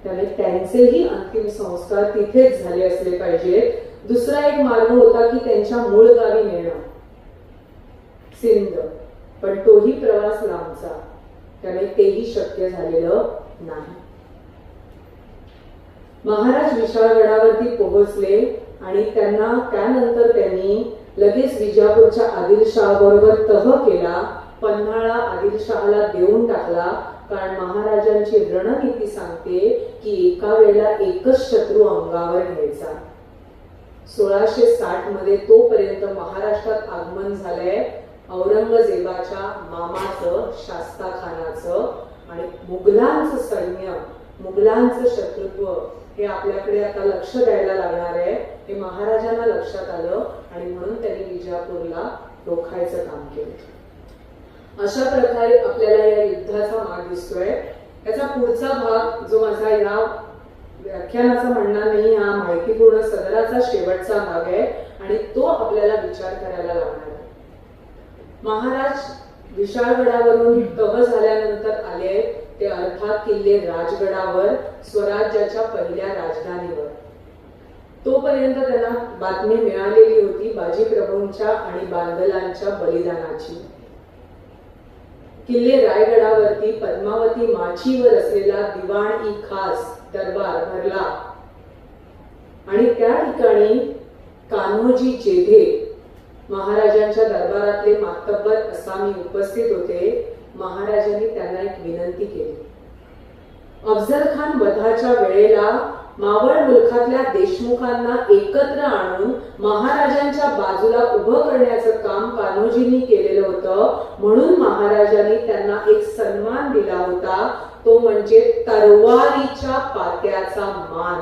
त्यामुळे त्यांचेही अंतिम संस्कार तिथेच झाले असले पाहिजेत. दुसरा एक मार्ग होता की त्यांच्या मूळ गावी नेणं, सिंध, पण तोही प्रवास लांबचा, त्यामुळे तेही शक्य झालेलं नाही. महाराज विशाळगडावरती पोहोचले आणि त्यानंतर त्यांनी लगेच विजापूरच्या आदिलशाह बरोबर तह केला. पन्हाळा आदिलशहाला देऊन टाकला, कारण महाराजांची रणनीती सांगते की एका वेळेला एकच शत्रू अंगावर घ्यायचा. 1660 मध्ये तोपर्यंत महाराष्ट्रात आगमन झालंय औरंगजेबाच्या मामाचं, शास्ता खानाचं, आणि मुघलांचं सैन्य, मुघलांचं शत्रुत्व हे आपल्याकडे आता लक्ष द्यायला लागणार आहे. हे महाराजांना लक्षात आलं आणि म्हणून त्यांनी विजापूरला रोखायचं काम केलं. अशा प्रकारे आपल्याला या युद्धाचा मार्ग दिसतोय. याचा पुढचा भाग जो माझा या व्याख्यानाचा म्हणणार नाही, हा माहितीपूर्ण सदराचा शेवटचा भाग आहे आणि तो आपल्याला विचार करायला लागणार आहे. महाराज विशाळगडावरून तह झाल्यानंतर आले ते अर्थात किल्ले राजगडावर, स्वराज्याच्या पहिल्या राजधानीवर. तोपर्यंत त्यांना बातमी मिळालेली होती बाजी प्रभूंच्या आणि बांदलांच्या बलिदानाची. किल्ले रायगडावरती पद्मावती माचीवर असलेला दिवाण-ई खास दरबार भरला आणि त्या ठिकाणी कान्होजी जेधे महाराजांच्या दरबारातले मातब्बर असामी उपस्थित होते. महाराजांनी त्यांना एक विनंती केली. अफजल खान वधाच्या वेळेला मावळ मुलखातल्या देशमुखांना एकत्र आणून महाराजांच्या बाजूला उभं करण्याचं काम कान्होजींनी केलेलं होतं. म्हणून महाराजांनी त्यांना एक सन्मान दिला होता, तो म्हणजे तरवारीच्या पात्याचा मान.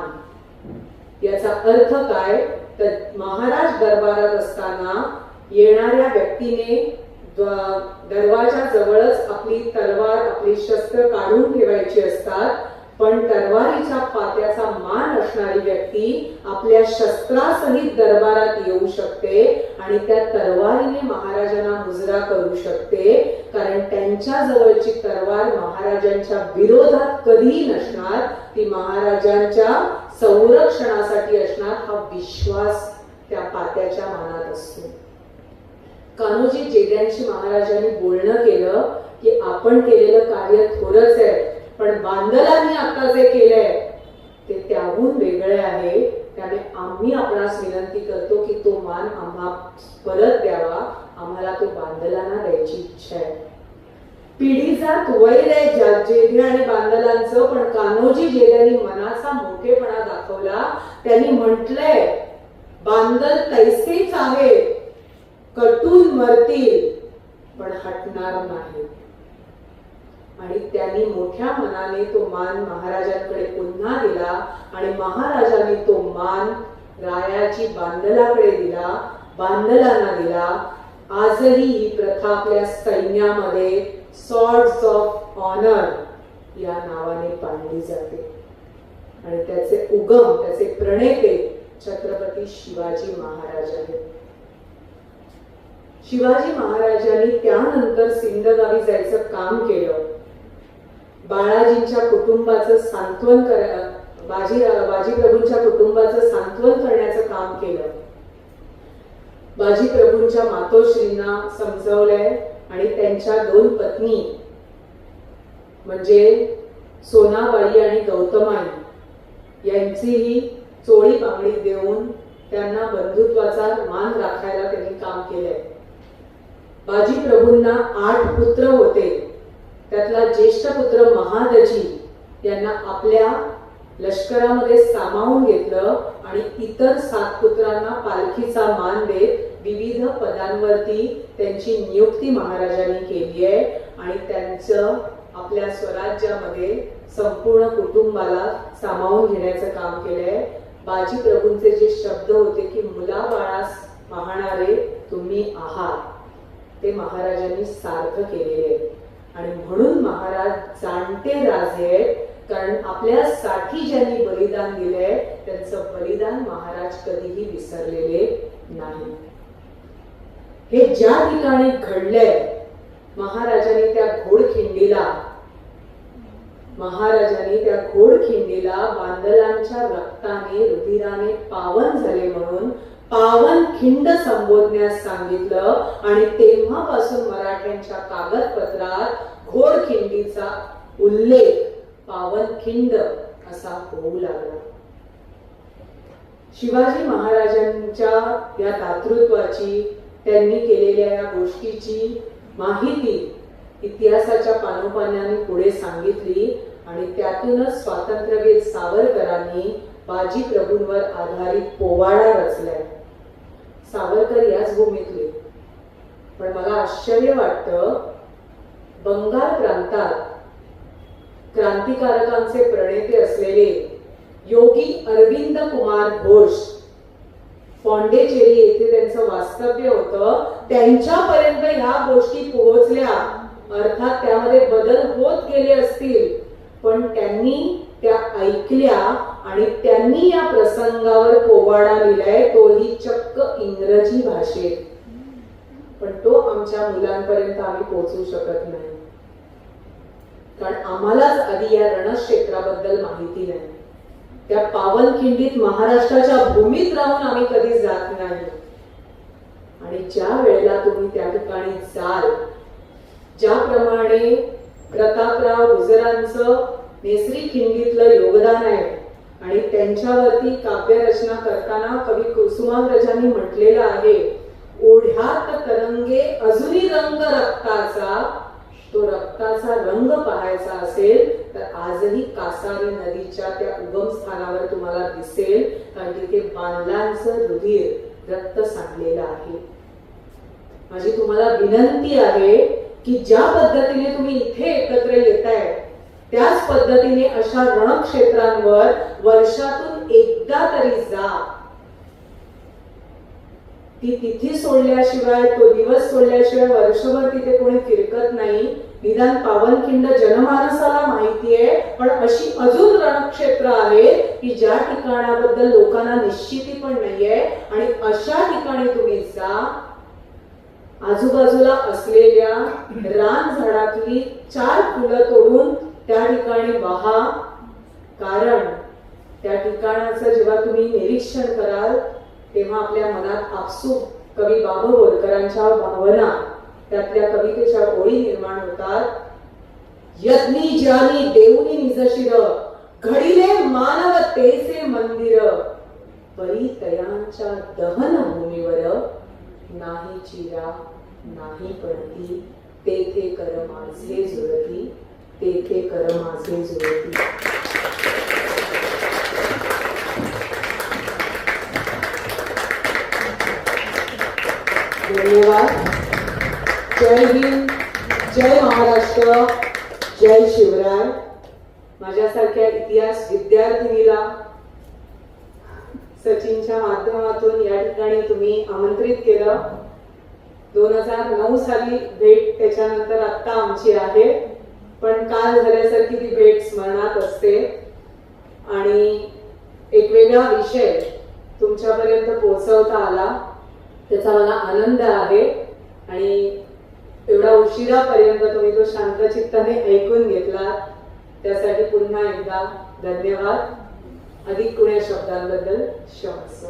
याचा अर्थ काय तर महाराज दरबारात असताना येणाऱ्या व्यक्तीने दरवाजा जवळच आपली तलवार आपली शस्त्र काढून ठेवायची असतात, पण तरवारीच्या पात्याचा मान असणारी व्यक्ती आपल्या शस्त्रासहित दरबारात येऊ शकते आणि त्या तरवारीने महाराजांना मुजरा करू शकते, कारण त्यांच्या जवळची तरवार महाराजांच्या विरोधात कधीही नसणार, ती महाराजांच्या संरक्षणासाठी असणार. हा विश्वास त्या पात्याच्या मनात असतो. कान्होजी जेद्यांशी महाराजांनी बोलणं केलं की आपण केलेलं कार्य थोडंच आहे, पण बांदलांनी आता जे केलंय ते त्याहून वेगळे आहे. त्यामुळे आम्ही आपणास विनंती करतो की तो मान आम्हा परत द्यावा. आम्हाला तो बांदलांना द्यायची इच्छा आहे. पिढीजात वैर आहे जेधे आणि बांदलांचं, पण कान्होजी जेद्यांनी मनाचा मोठेपणा दाखवला. त्यांनी म्हटलंय बांदल तैसेच आहेत, कटून मरतील पण हटणार नाही. आणि त्यांनी मोठ्या मनाने तो मान महाराजांकडे पुन्हा दिला आणि महाराजांनी तो मान रायाची बांदलाकडे दिला, बांदलांना दिला. आजही ही प्रथा आपल्या सैन्यामध्ये सॉर्ड्स ऑफ ऑनर या नावाने पाळली जाते आणि त्याचे उगम त्याचे प्रणेते छत्रपती शिवाजी महाराज आहेत. शिवाजी महाराजांनी त्यानंतर सिंधगावी जायचं काम केलं. बाळाजींच्या कुटुंबाचं सांत्वन बाजीप्रभूंच्या कुटुंबाचं सांत्वन करण्याचं काम केलं. बाजीप्रभूंच्या मातोश्रींना समजवलंय आणि त्यांच्या दोन पत्नी म्हणजे सोनाबाई आणि गौतमाई यांचीही चोळी बांगडी देऊन त्यांना बंधुत्वाचा मान राखायला त्यांनी काम केलंय. बाजीप्रभूंना 8 पुत्र होते. त्यातला ज्येष्ठ पुत्र महादजी यांना आपल्या लष्करामध्ये सामावून घेतलं आणि इतर 7 पुत्रांना पालखीचा मान देत विविध पदांवरती त्यांची नियुक्ती महाराजांनी केली आहे आणि त्यांचं आपल्या स्वराज्यामध्ये संपूर्ण कुटुंबाला सामावून घेण्याचं काम केलंय. बाजीप्रभूंचे जे शब्द होते की मुलाबाळास पाहणारे तुम्ही आहात, ते महाराजांनी सार्थ केलेले आणि म्हणून महाराज जाणते राजे आहेत, कारण आपल्यासाठी ज्यांनी बलिदान दिलंय त्यांचं बलिदान महाराज कधीही विसरलेले नाही. हे ज्या ठिकाणी घडलंय महाराजांनी त्या घोडखिंडीला बांदलांच्या रक्ताने रुधिराने पावन झाले म्हणून पावन खिंड संबोधण्यास सांगितलं आणि तेव्हापासून मराठ्यांच्या कागदपत्रात घोडखिंडीचा उल्लेख पावन खिंड असा होऊ लागला. शिवाजी महाराजांच्या या दातृत्वाची त्यांनी केलेल्या या गोष्टीची माहिती इतिहासाच्या पानोपानांनी पुढे सांगितली आणि त्यातूनच स्वातंत्र्यवीर सावरकरांनी बाजीप्रभूंवर आधारित पोवाडा रचलाय. सावरकर याच भूमीतले, पण मला आश्चर्य वाटतं बंगाल प्रांतात क्रांतिकारकांचे प्रणेते असलेले योगी अरविंद कुमार घोष पॉंडेचेरी येथे त्यांचं वास्तव्य होतं, त्यांच्यापर्यंत ह्या गोष्टी पोहोचल्या. अर्थात त्यामध्ये बदल होत गेले असतील, पण त्यांनी त्या ऐकल्या आणि त्यांनी या प्रसंगावर पोवाडा लिहिलाय, तोही चक्क इंग्रजी भाषेत. पण तो आमच्या मुलांपर्यंत आम्ही पोहोचू शकत नाही, कारण आम्हालाच आधी या रणक्षेत्राबद्दल माहिती नाही. त्या पावनखिंडीत महाराष्ट्राच्या भूमीत राहून आम्ही कधी जात नाही. आणि ज्या वेळेला तुम्ही त्या ठिकाणी जाल, ज्याप्रमाणे प्रतापराव गुजरांचं नेसरी खिंडीतलं योगदान आहे आणि त्यांच्यावरती काव्यरचना करताना कवी कुसुमाग्रजांनी म्हटलेलं आहे, ओढ्यात तरंगे अजूनही रंग रक्ताचा, तो रक्ताचा रंग पाहायचा असेल तर आजही कासारी नदीच्या त्या उगम स्थानावर तुम्हाला दिसेल, कारण तिथे बांधलांचं रुधिर रक्त सांडलेलं आहे. माझी तुम्हाला विनंती आहे की ज्या पद्धतीने तुम्ही इथे एकत्र येताय त्याच पद्धतीने अशा रणक्षेत्रांवर वर्षातून एकदा तरी जा. ती तिथी सोडल्याशिवाय, तो दिवस सोडल्याशिवाय वर्षभर तिथे कोणी फिरकत नाही. निदान पावनखिंड जनमानसाला माहितीये, पण अशी अजून रणक्षेत्र आहेत की ज्या ठिकाणाबद्दल लोकांना निश्चिती पण नाहीये. आणि अशा ठिकाणी तुम्ही जा. आजूबाजूला असलेल्या रान झाडातली 4 फुलं तोडून त्या ठिकाणी वाहा, कारण त्या ठिकाणाचं जेव्हा तुम्ही निरीक्षण कराल तेव्हा आपल्या मनात आपसूक कवी बाबू बोरकरांच्या भावना, त्यातल्या कवितेच्या ओळी निर्माण होतात. यज्ञी ज्यानी देऊनी निजशिर, घडिले मानवतेचे मंदिर, परितयांच्या दहन भूमीवर, नाही चिरा नाही पडती, तेथे कर माझे जुळती, तेथे कर माझे जुळती. धन्यवाद. जय हिंद, जय महाराष्ट्र, जय शिवराय. माझ्यासारख्या इतिहास विद्यार्थिनीला सचिनच्या माध्यमातून या ठिकाणी तुम्ही आमंत्रित केलं. 2009 साली भेट, त्याच्यानंतर आता आमची आहे, पण काल झाल्यासारखी ती भेट स्मरणात असते. आणि एक वेगळा विषय तुमच्यापर्यंत पोहोचवता आला त्याचा मला आनंद आहे. आणि एवढा उशिरापर्यंत तुम्ही तो शांत चित्ताने ऐकून घेतला, त्यासाठी पुन्हा एकदा धन्यवाद. अधिक कुण्या शब्दांबद्दल क्षमस्व.